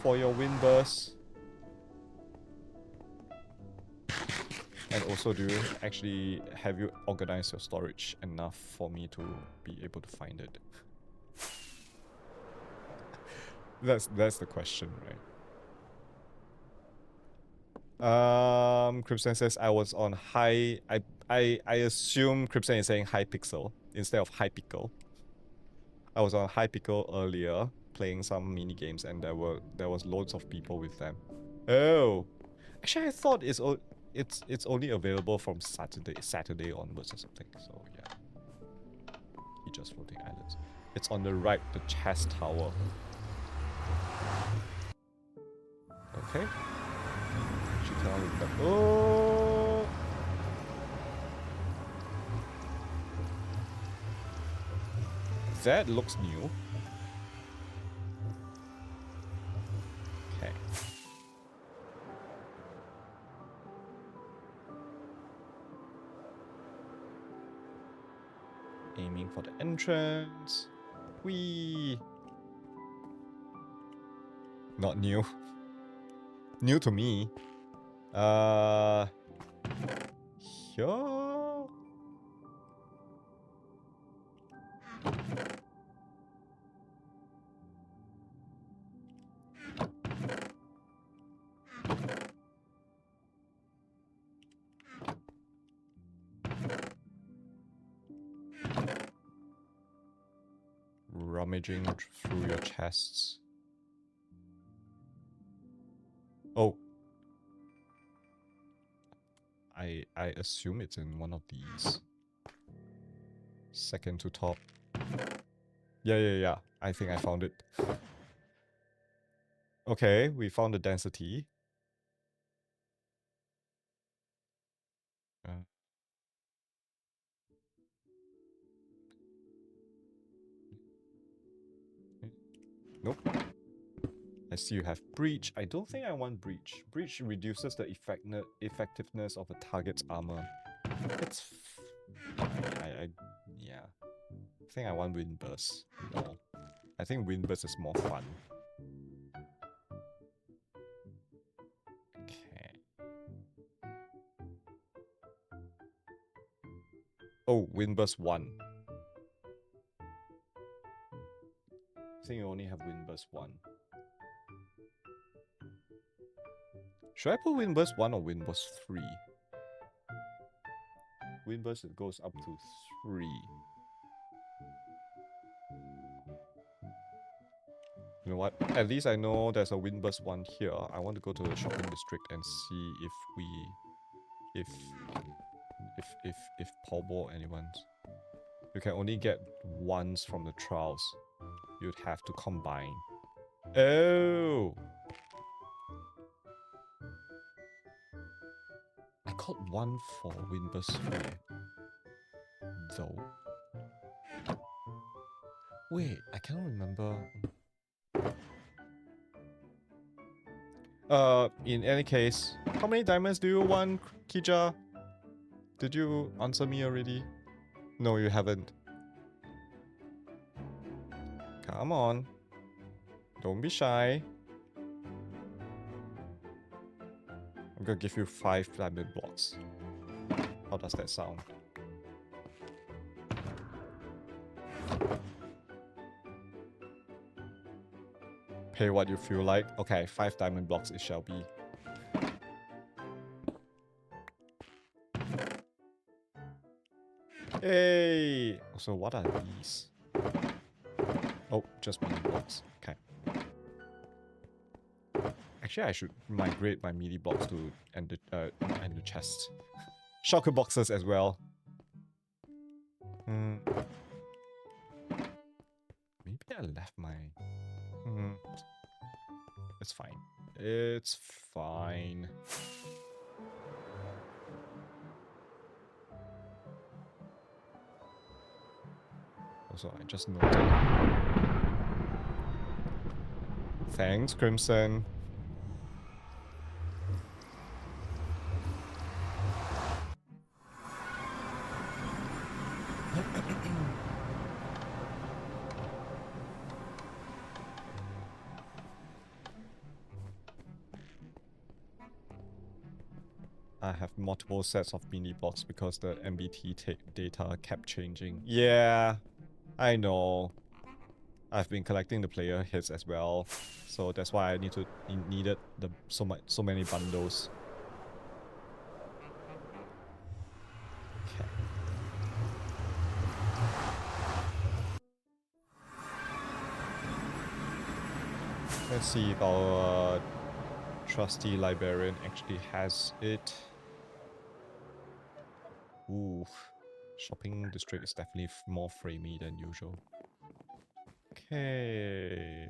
for your wind burst? And also, do you actually have you organized your storage enough for me to be able to find it? That's the question, right? Crimson says I was on high. I assume Crimson is saying high pixel instead of high pickle. I was on high pickle earlier playing some mini games, and there was loads of people with them. Oh, actually I thought it's only available from Saturday onwards or something. So yeah, he just floating islands. It's on the right, the chest tower. Okay. Oh! That looks new. Okay. Aiming for the entrance. Whee! Not new. New to me. Here? Rummaging through your chests. Oh. I assume it's in one of these. Second to top. Yeah. I think I found it. Okay, we found the density. Nope. I see you have breach. I don't think I want breach. Breach reduces the effectiveness of a target's armor. It's fine. Yeah. I think I want wind burst. No. I think wind burst is more fun. Okay. Oh, wind burst 1. I think you only have wind burst 1. Should I put wind burst 1 or wind burst 3? Wind burst, it goes up to 3. You know what? At least I know there's a wind burst 1 here. I want to go to the shopping district and see if we... If Paul or anyone's... You can only get ones from the trials. You'd have to combine. Oh! I got 1 for Windburst 3. Though. Wait, I can't remember. In any case, how many diamonds do you want, Kija? Did you answer me already? No, you haven't. Come on. Don't be shy. I'm gonna give you 5 diamond blocks. How does that sound? Pay what you feel like. Okay, 5 diamond blocks it shall be. Hey! So what are these? Oh, just mini blocks. Okay. Actually, I should migrate my mini blocks to and the chest. Shulker boxes as well. Maybe I left my... It's fine. It's fine. Also, I just noted. Thanks, Crimson. I have multiple sets of mini blocks because the MBT data kept changing. Yeah, I know. I've been collecting the player hits as well, so that's why I needed so many bundles. Okay. Let's see if our trusty librarian actually has it. Ooh, shopping district is definitely more framey than usual. Okay.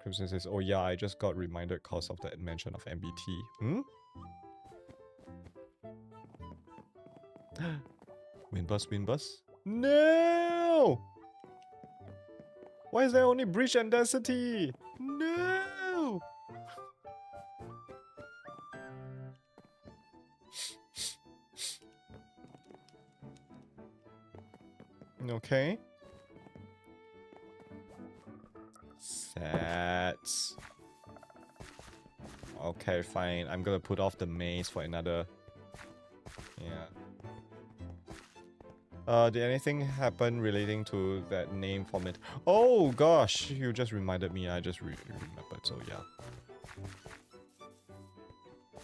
Crimson says, oh yeah, I just got reminded cause of the mention of MBT. Hmm? Windburst, Windburst? No! Why is there only breach and density? No! Okay. Sets. Okay, fine. I'm gonna put off the maze for another... Yeah. Did anything happen relating to that name format? Oh gosh, you just reminded me. I just remembered, so yeah.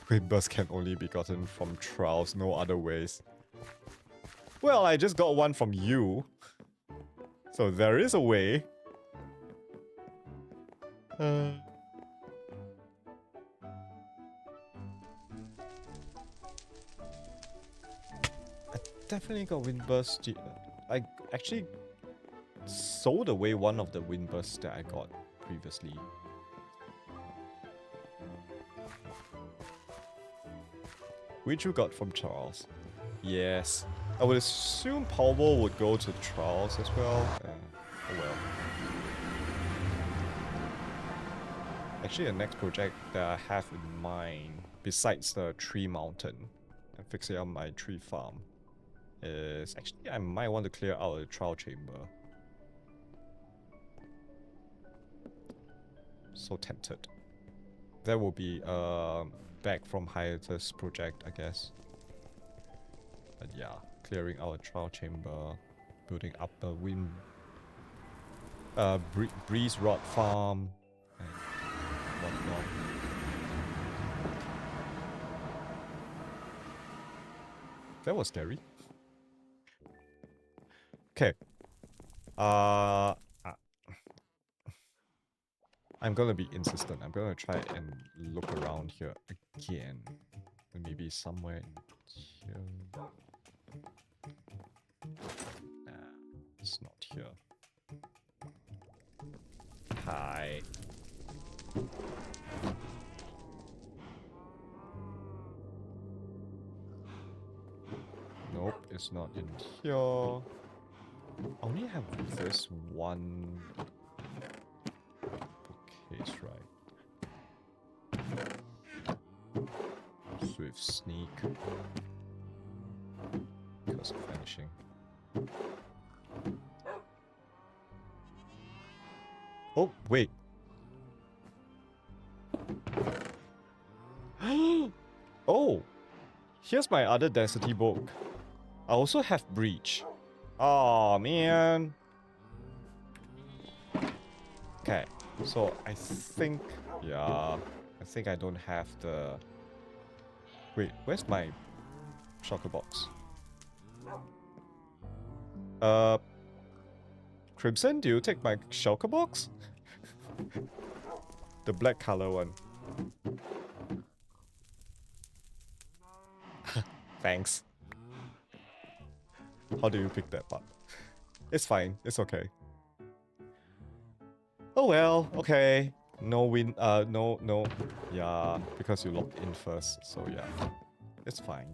Windburst can only be gotten from trials, no other ways. Well, I just got one from you. So there is a way. I definitely got Windburst. I actually sold away one of the Windbursts that I got previously. Which you got from Charles. Yes. I would assume Paul would go to trials as well. Oh well. Actually, the next project that I have in mind, besides the tree mountain and fixing up my tree farm, is actually I might want to clear out a trial chamber. So tempted. That will be back from hiatus project, I guess. But yeah, clearing out a trial chamber, building up a wind, breeze rod farm, and whatnot. That was scary. Okay. I'm gonna be insistent. I'm gonna try and look around here again. Maybe somewhere in here. Nah, it's not here. Hi. Nope, it's not in here. I only have this one bookcase, right? Swift sneak. Because of vanishing. Oh, wait. Oh! Here's my other density book. I also have breach. Oh man. Okay, so I think, yeah, I think I don't have the. Wait, where's my shulker box? Crimson, do you take my shulker box? The black color one. Thanks. How do you pick that up? It's fine. It's okay. Oh well. Okay. No win. No. Yeah, because you logged in first. So yeah, it's fine.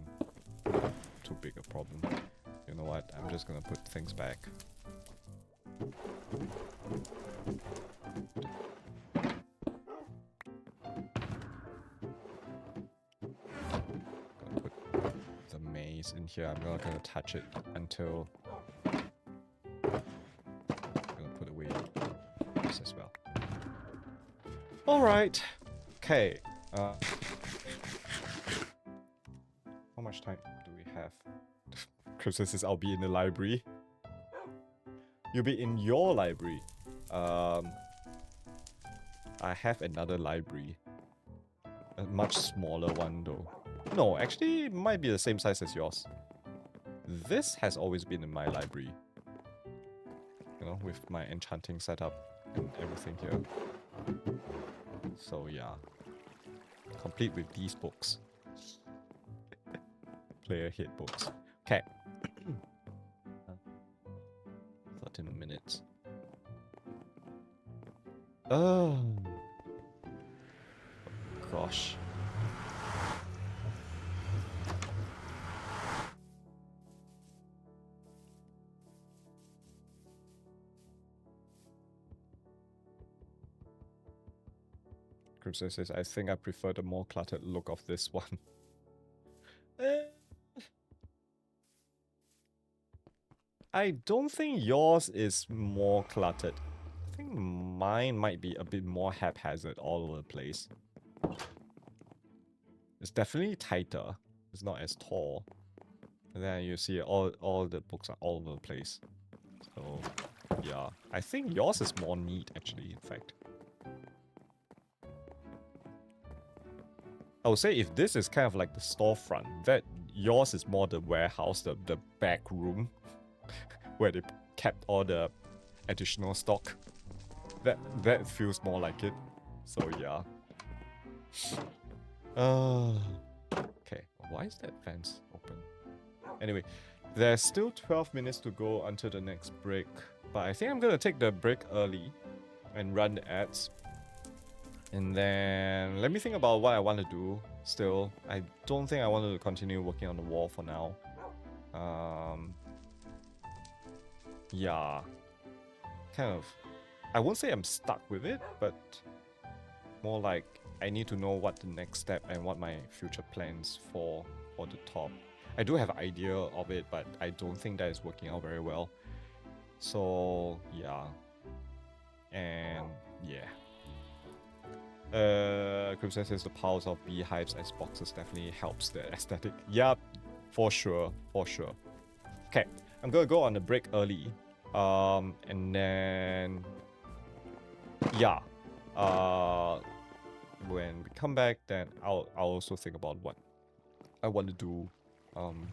Not too big a problem. You know what? I'm just gonna put things back. In here, I'm not gonna touch it until I'm gonna put away this as well. All right, okay. How much time do we have? Christmas says I'll be in the library. You'll be in your library. I have another library, a much smaller one though. No, actually, it might be the same size as yours. This has always been in my library. You know, with my enchanting setup and everything here. So yeah. Complete with these books. Player hit books. Okay. 13 minutes. Oh. Gosh. Crimson says, I think I prefer the more cluttered look of this one. I don't think yours is more cluttered. I think mine might be a bit more haphazard all over the place. It's definitely tighter. It's not as tall. And then you see all the books are all over the place. So, yeah. I think yours is more neat, actually, in fact. I would say if this is kind of like the storefront, that yours is more the warehouse, the back room, where they kept all the additional stock. That feels more like it. So yeah. Okay. Why is that fence open? Anyway, there's still 12 minutes to go until the next break, but I think I'm gonna take the break early and run the ads. And then let me think about what I want to do still. I don't think I want to continue working on the wall for now. Yeah, kind of. I won't say I'm stuck with it, but more like I need to know what the next step and what my future plans for the top. I do have an idea of it, but I don't think that is working out very well. So yeah, and yeah. Crimson says the powers of beehives as boxes definitely helps the aesthetic. Yep, for sure, for sure. Okay, I'm gonna go on a break early. And then yeah, when we come back, then I'll also think about what I want to do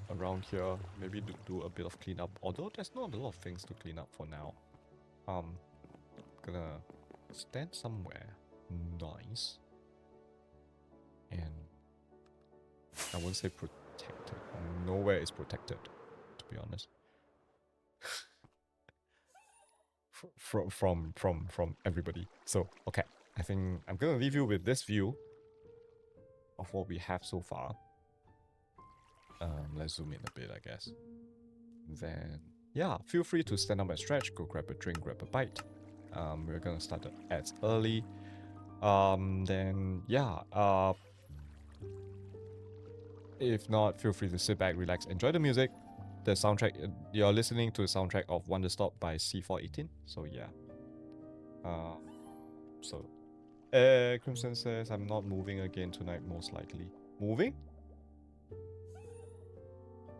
around here. Maybe do a bit of cleanup. Although there's not a lot of things to clean up for now. Gonna stand somewhere nice, and I won't say protected. Nowhere is protected, to be honest. from everybody. So okay, I think I'm gonna leave you with this view of what we have so far. Let's zoom in a bit, I guess. Then yeah, feel free to stand up and stretch, go grab a drink, grab a bite. We're gonna start the ads early. Then yeah, if not, feel free to sit back, relax, enjoy the music. The soundtrack, you're listening to the soundtrack of Wanderstop by C418. So yeah. Crimson says I'm not moving again tonight, most likely. Moving?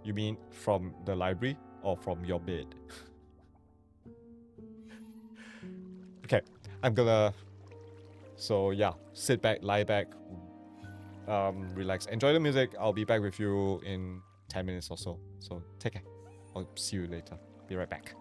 You mean from the library or from your bed? Okay, I'm gonna. So yeah, sit back, lie back, relax, enjoy the music. I'll be back with you in 10 minutes or so. So take care. I'll see you later. Be right back.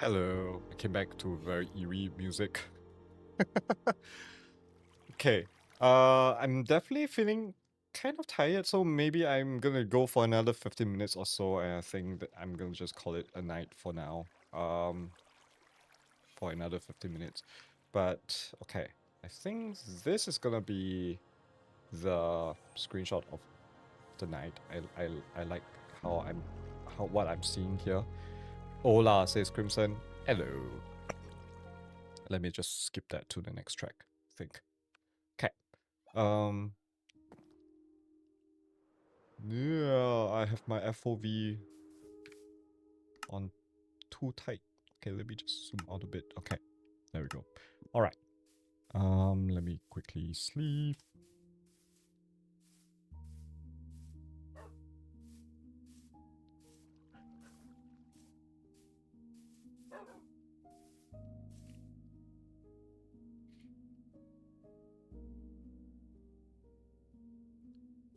Hello. I came back to very eerie music. Okay. I'm definitely feeling kind of tired, so maybe I'm gonna go for another 15 minutes or so, and I think that I'm gonna just call it a night for now. For another 15 minutes. But okay, I think this is gonna be the screenshot of the night. I like what I'm seeing here. Ola says Crimson. Hello. Let me just skip that to the next track, I think. Okay. Yeah, I have my FOV on too tight. Okay, let me just zoom out a bit. Okay, there we go. All right. Let me quickly sleep.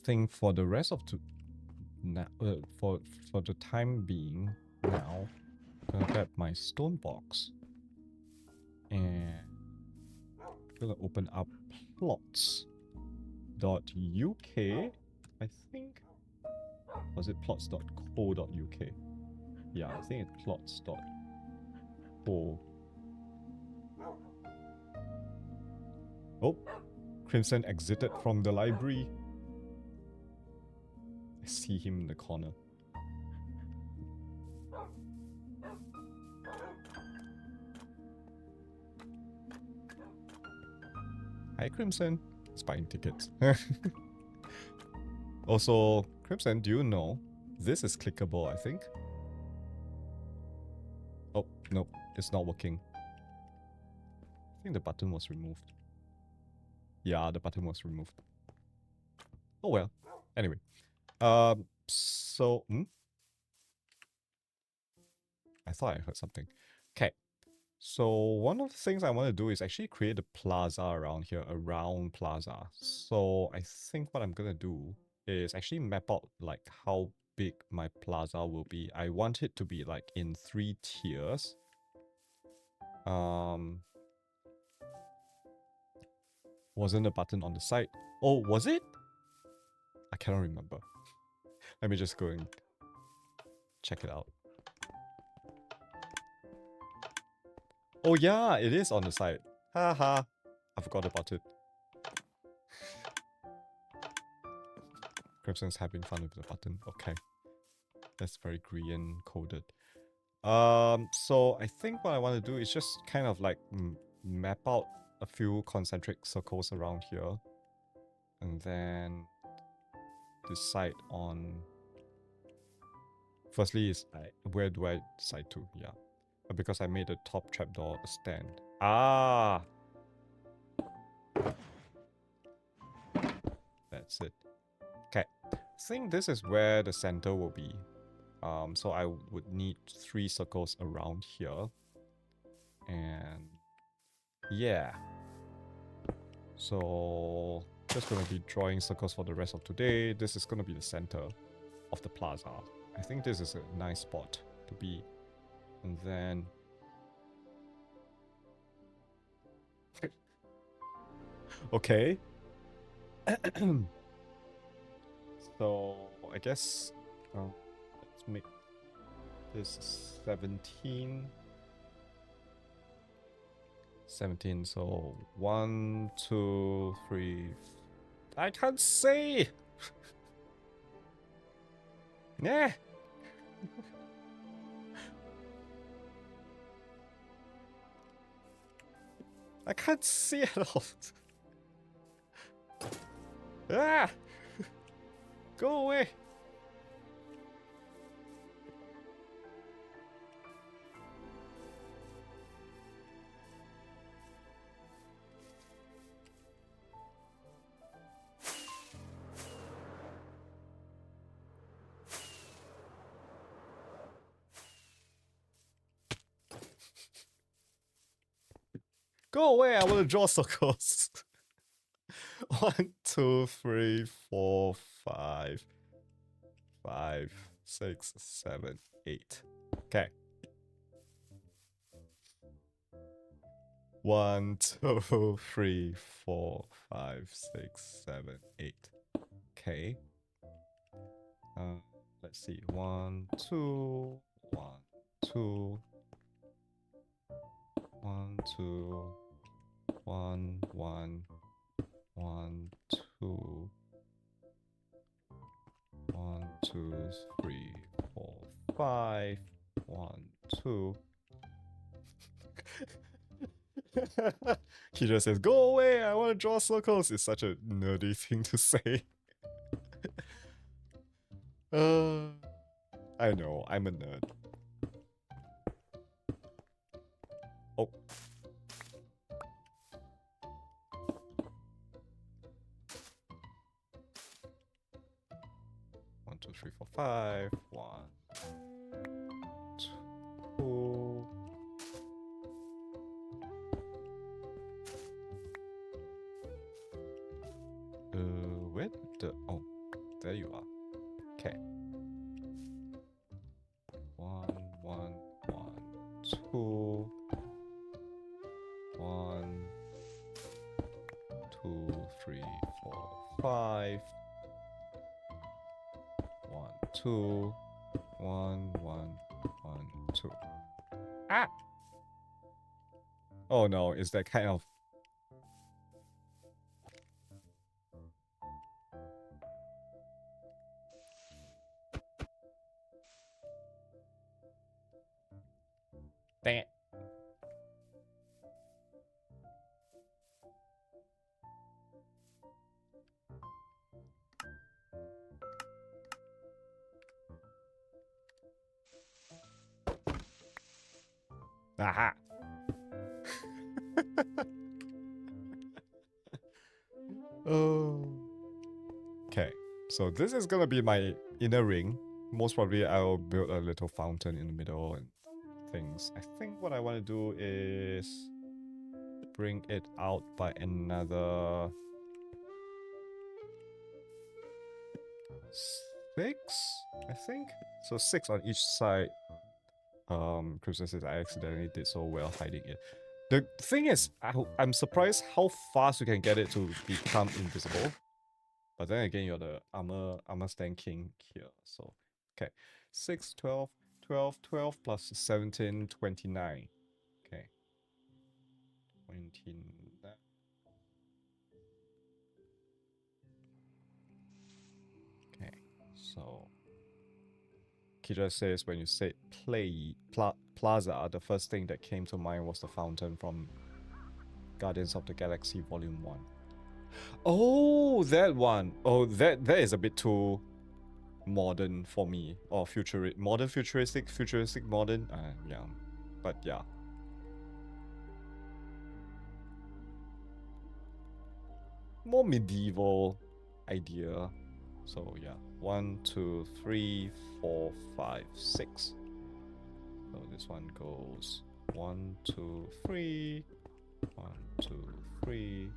Think for the rest of for the time being now, I'm gonna grab my stone box and gonna open up plots.uk. I think, was it plots.co.uk? Yeah, I think it's plots.co. Oh, Crimson exited from the library. I see him in the corner. Hi, Crimson. He's buying tickets. Also, Crimson, do you know this is clickable, I think? Oh, no, it's not working. I think the button was removed. Yeah, the button was removed. Oh well. Anyway. So... I thought I heard something. Okay. So one of the things I want to do is actually create a plaza around here, a round plaza. So I think what I'm going to do is actually map out like how big my plaza will be. I want it to be like in 3 tiers. Wasn't a button on the side. Oh, was it? I cannot remember. Let me just go and check it out. Oh yeah, it is on the side. Haha. I forgot about it. Crimson's having fun with the button. Okay. That's very green coded. So I think what I want to do is just kind of like map out a few concentric circles around here. And then decide on... Firstly is where do I decide to? Yeah. Because I made the top trapdoor a stand. Ah! That's it. Okay. I think this is where the center will be. So I would need 3 circles around here. And yeah. So just gonna be drawing circles for the rest of today. This is gonna be the center of the plaza. I think this is a nice spot to be. And then... Okay. So I guess let's make this 17. 17, so 1, 2, 3. I can't see! Yeah. I can't see at all. Ah! Go away! Go away, I want to draw circles. 1, 2, 3, 4, 5. 5, 6, 7, 8. Okay. 1, 2, 3, 4, 5, 6, 7, 8. Okay. Let's see. 1, 2, 1, 2, 1, 2, 1, 1, 1, 2, 1, 2, 3, 4, 5, 1, 2. He just says, "Go away! I want to draw circles." It's such a nerdy thing to say. I know, I'm a nerd. Oh. One, two, three, four, five. 1, 2. Where the... Oh, there you are. Okay. 1, 1, 1, 2. 1, 2, 3, 4, 5. 1, 2. 1, 1, 1, 2. Ah! Oh no, is that kind of... Dang it. Aha! Oh. Okay, so this is gonna be my inner ring. Most probably I'll build a little fountain in the middle and things. I think what I want to do is bring it out by another 6, I think. So 6 on each side. Crimson says I accidentally did so well hiding it. The thing is, I'm surprised how fast you can get it to become invisible. But then again, you're the armor stand king here. So, okay. 6, 12, 12, 12 plus 17, 29. Okay. 29. Okay. So, Kira says when you said plaza, the first thing that came to mind was the fountain from Guardians of the Galaxy Volume 1. Oh, that one. Oh, that is a bit too modern for me. Or modern futuristic modern. Yeah. But yeah. More medieval idea. So yeah. 1, 2, 3, 4, 5, 6. So this one goes 1, 2, 3. 1, 2, 3.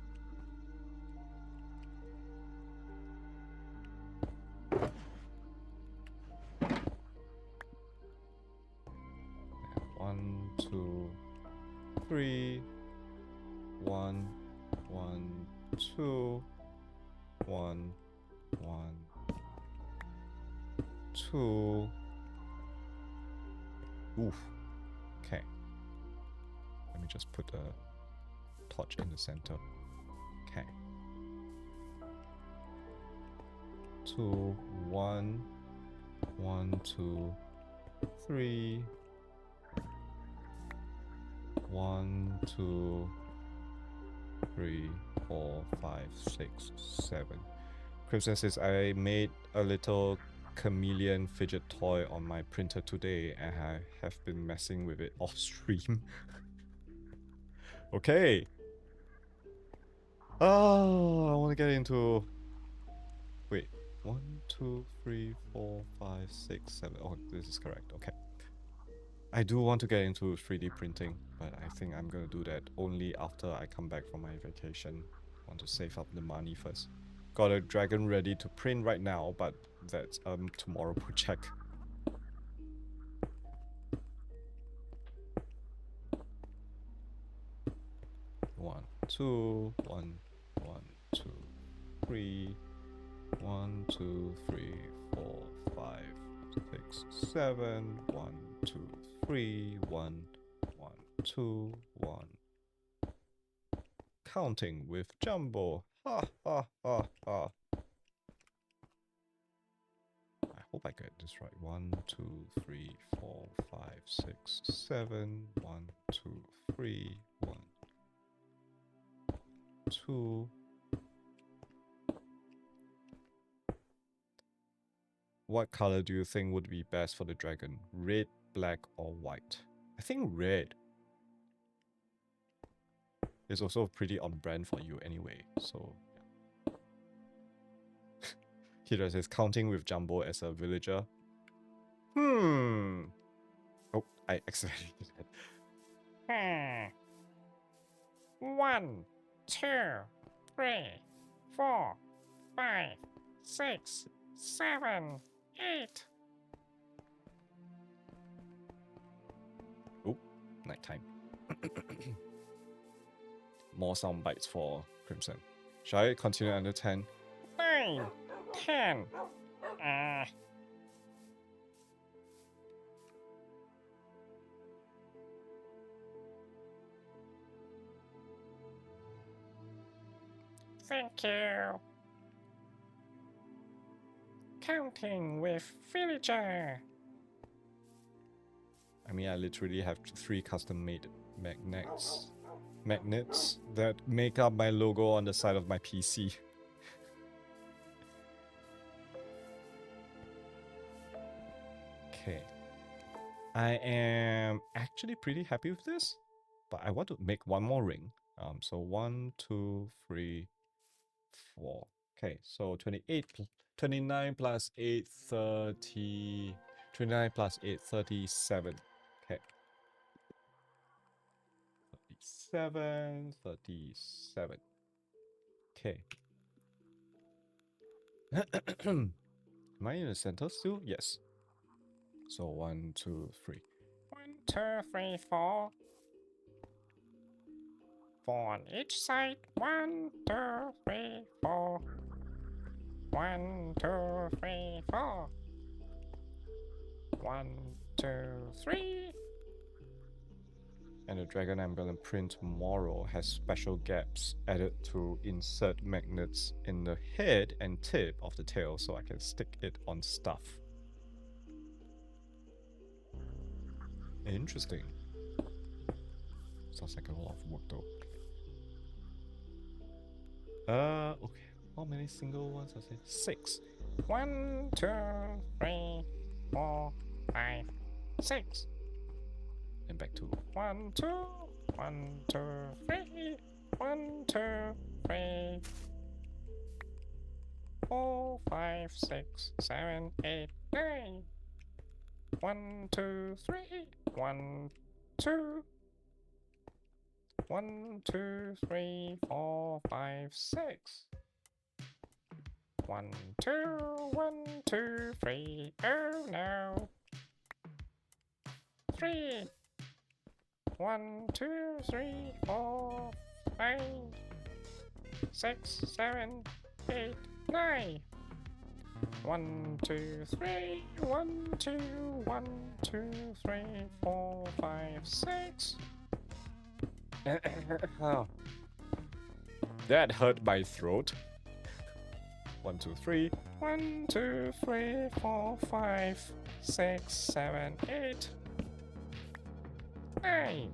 One, 2, 3. 1, 1, 2. 1, 1, 2. Oof. Okay. Let me just put a torch in the center. Okay. 2, 1, 1, 2, 3. 1, 2, 3, 4, 5, 6, 7. Crimson says I made a little chameleon fidget toy on my printer today and I have been messing with it off stream. Okay. Oh, I want to get into... Wait. 1, 2, 3, 4, 5, 6, 7. Oh, this is correct. Okay. I do want to get into 3D printing, but I think I'm gonna do that only after I come back from my vacation. I want to save up the money first. Got a dragon ready to print right now, but that's tomorrow project. 1, 2, 1, 1, 2, 3, 1, 2, 3, 4, 5, 6, 7, 1, 2, 3, 1, 1, 2, 1. Counting with Jumbo. Ha ha ha ha. I hope I get this right. 1, 2, 3, 4, 5, 6, 7. 1, 2, 3, 1, 2. What color do you think would be best for the dragon? Red, black, or white? I think red. It's also pretty on brand for you anyway, so yeah. Hira says counting with Jumbo as a villager. Oh, I accidentally did that. 1, 2, 3, 4, 5, 6, 7, 8. Oh, nighttime. More sound bites for Crimson. Shall I continue under 10? 9, 10. Thank you. Counting with villager. I mean, I literally have 3 custom-made magnets that make up my logo on the side of my PC. Okay. I am actually pretty happy with this, but I want to make one more ring. So 1, 2, 3, 4. Okay, so 29 plus 8, 30. 29 plus 8, 37. Okay. 37, 37. Okay. Am I in the center still? Yes. So 1, 2, 3. 1, 2, 3, 4. 4 on each side. 1, 2, 3, 4. 1, 2, 3, 4. 1, 2, 3. And the dragon I'm gonna print tomorrow has special gaps added to insert magnets in the head and tip of the tail so I can stick it on stuff. Interesting. Sounds like a lot of work though. Okay. How many single ones I say? 6. 1, 2, 3, 4, 5, 6. And back to 1, 2, 1, 2, 3, 1, 2, 3, 4, 5, 6, 7, 8, 9. 1, 2, 3, 1, 2. 1, 2, 3, 4, 5, 6. 1, 2, 1, 2, 3. Oh no. 3. 1, 2, 3, 4, 5, 6, 7, 8, 9. 1, 2, 3. 1, 2, 1, 2, 3, 4, 5, 6. That hurt my throat. 1, 2, 3. 1, 2, 3, 4, 5, 6, 7, 8, 9.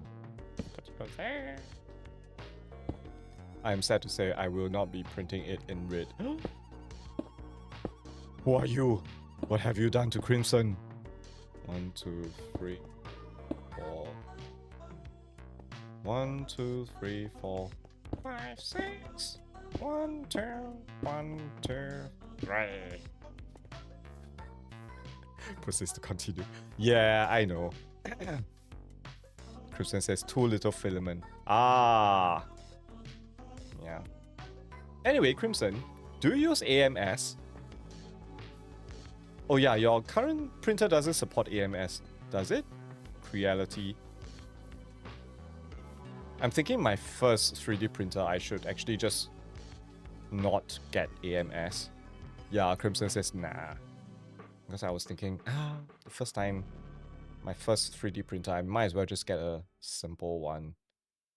I'm sad to say I will not be printing it in red. Who are you? What have you done to Crimson? 1, 2, 3, 4. 1, 2, 3, 4, 5, 6. 1, 2, 1, 2, 3. Proceeds to continue. Yeah, I know. Crimson says too little filament. Ah. Yeah. Anyway, Crimson, do you use AMS? Oh yeah, your current printer doesn't support AMS, does it? Reality. I'm thinking my first 3D printer, I should actually just not get AMS. Yeah, Crimson says nah. Because I was thinking, the first time, my first 3D printer, I might as well just get a simple one,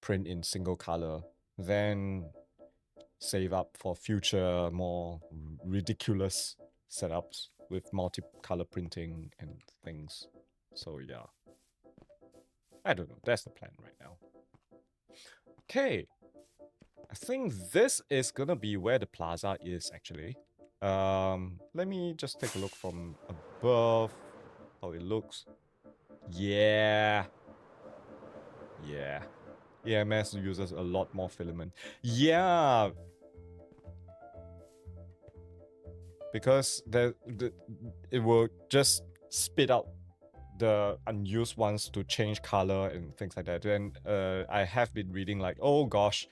print in single color, then save up for future more ridiculous setups with multi-color printing and things. So yeah, I don't know, that's the plan right now. Okay, I think this is gonna be where the plaza is actually. Let me just take a look from above how it looks. Yeah. Yeah. EMS uses a lot more filament. Yeah. Because it will just spit out the unused ones to change color and things like that. And I have been reading like, oh gosh,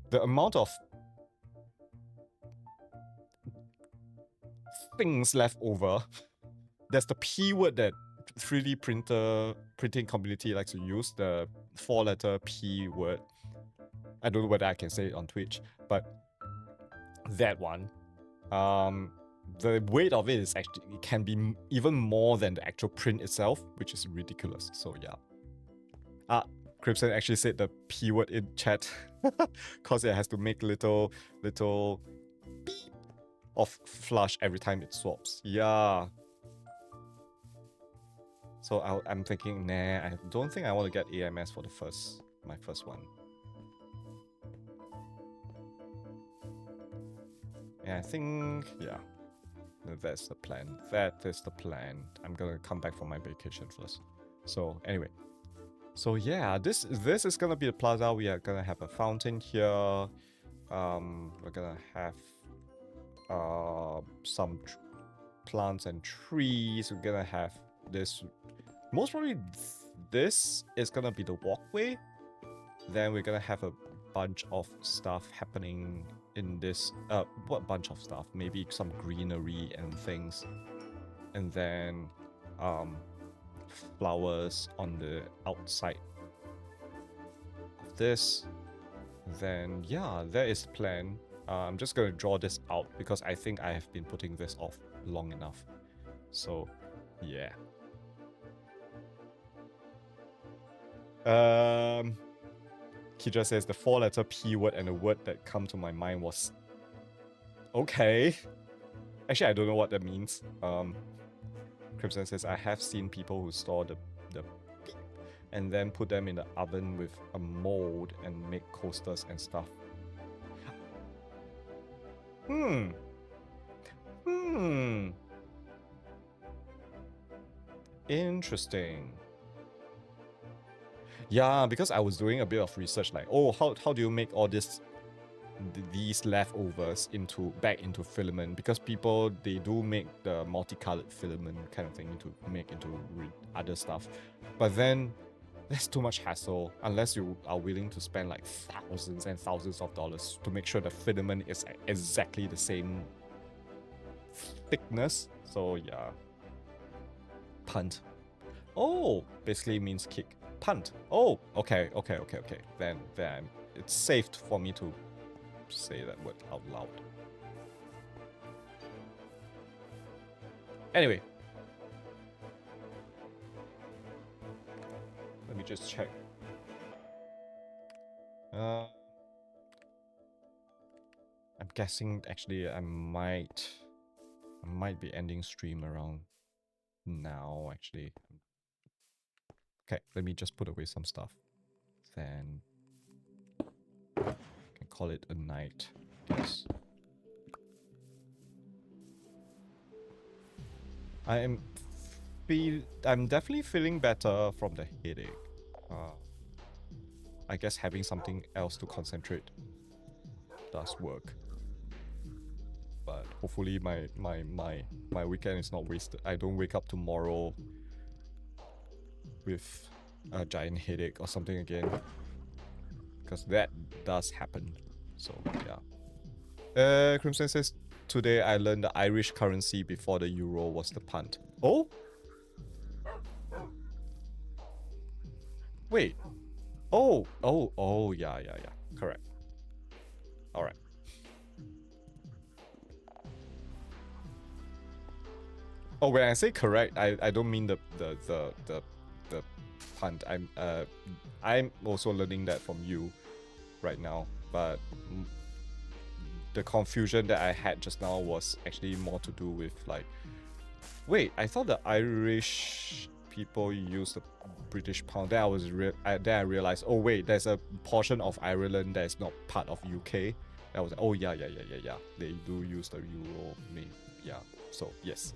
the amount of things left over. There's the P word that 3D printing community likes to use, the 4-letter P word. I don't know whether I can say it on Twitch, but that one. The weight of it is actually, it can be even more than the actual print itself, which is ridiculous. So yeah. Crimson actually said the P word in chat because it has to make little beep of flush every time it swaps. Yeah. So I'm thinking, nah, I don't think I want to get AMS for my first one. Yeah, I think, yeah, that's the plan. That is the plan. I'm gonna come back from my vacation first. So anyway, so yeah, this is gonna be the plaza. We are gonna have a fountain here. We're gonna have some plants and trees. We're gonna have this. Most probably, this is gonna be the walkway. Then we're gonna have a bunch of stuff happening in this. What bunch of stuff? Maybe some greenery and things, and then flowers on the outside of this. Then yeah, that is the plan. I'm just gonna draw this out because I think I have been putting this off long enough. So yeah. Kidra says the 4-letter P word and the word that come to my mind was okay. Actually, I don't know what that means. Crimson says I have seen people who store the beep and then put them in the oven with a mold and make coasters and stuff. Interesting. Yeah, because I was doing a bit of research like, oh, how do you make all these leftovers back into filament? Because people, they do make the multicolored filament kind of thing to make into other stuff. But then there's too much hassle unless you are willing to spend like thousands and thousands of dollars to make sure the filament is exactly the same thickness. So yeah. Punt. Oh, basically means kick. Punt. Oh, okay. Then it's safe for me to say that word out loud. Anyway. Let me just check. I'm guessing actually I might be ending stream around now actually. Okay, let me just put away some stuff. Then I can call it a night. Yes. I'm definitely feeling better from the headache. I guess having something else to concentrate does work. But hopefully my weekend is not wasted. I don't wake up tomorrow with a giant headache or something again, because that does happen. So yeah. Crimson says today I learned the Irish currency before the euro was the punt. Oh, wait, Oh, yeah. Correct. All right. Oh, when I say correct, I don't mean the punt. I'm also learning that from you right now, but the confusion that I had just now was actually more to do with like, wait, I thought the Irish people use the British pound. Then I realized, oh wait, there's a portion of Ireland that is not part of UK. I was like, oh yeah. They do use the euro. Yeah. So yes.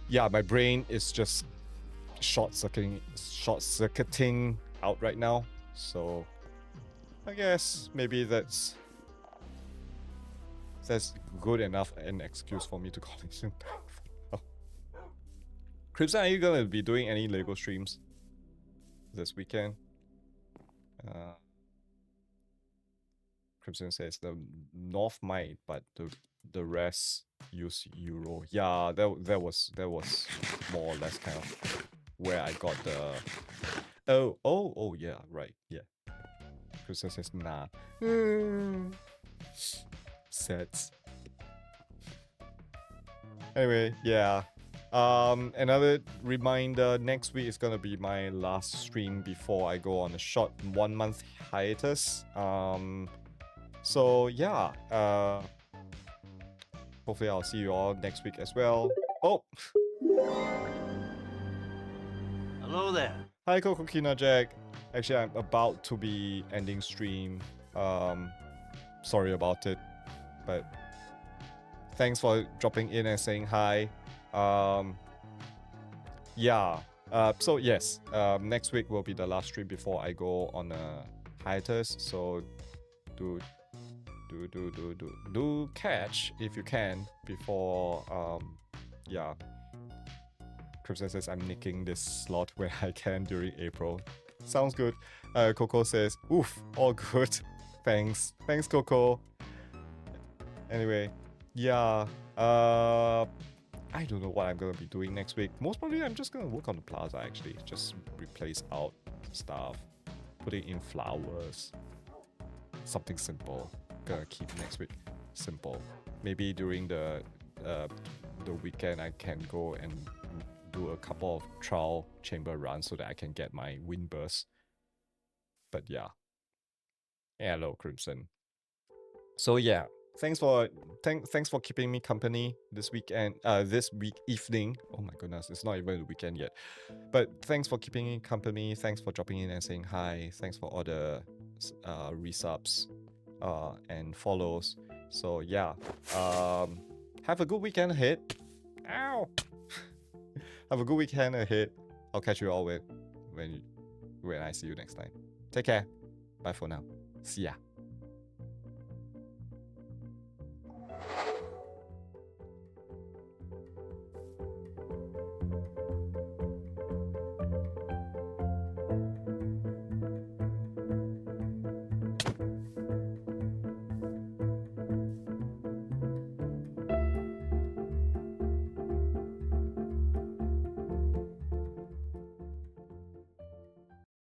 Yeah, my brain is just short circuiting out right now. So I guess maybe that's good enough an excuse for me to call it in. Crimson, are you gonna be doing any Lego streams this weekend? Crimson says the North might, but the rest use euro. Yeah, that was more or less kind of where I got the oh yeah, right, yeah. Crimson says nah. Sets. Anyway, yeah. Another reminder, next week is gonna be my last stream before I go on a short 1 month hiatus. So yeah, hopefully I'll see you all next week as well. Oh! Hello there. Hi Kokokina Jack. Actually, I'm about to be ending stream. Sorry about it, but thanks for dropping in and saying hi. Yeah. So yes, next week will be the last stream before I go on a hiatus. So do catch if you can before yeah. Crimson says I'm nicking this slot when I can during April. Sounds good. Coco says, oof, all good. Thanks, Coco. Anyway, yeah. I don't know what I'm gonna be doing next week. Most probably I'm just gonna work on the plaza actually. Just replace out stuff, putting in flowers. Something simple. Gonna keep next week simple. Maybe during the weekend I can go and do a couple of trial chamber runs so that I can get my wind burst. But yeah. Hello, Crimson. So yeah, thanks for keeping me company this weekend. This week evening. Oh my goodness, it's not even the weekend yet. But thanks for keeping me company. Thanks for dropping in and saying hi. Thanks for all the resubs and follows. So yeah, have a good weekend ahead. Ow. Have a good weekend ahead. I'll catch you all when I see you next time. Take care. Bye for now. See ya.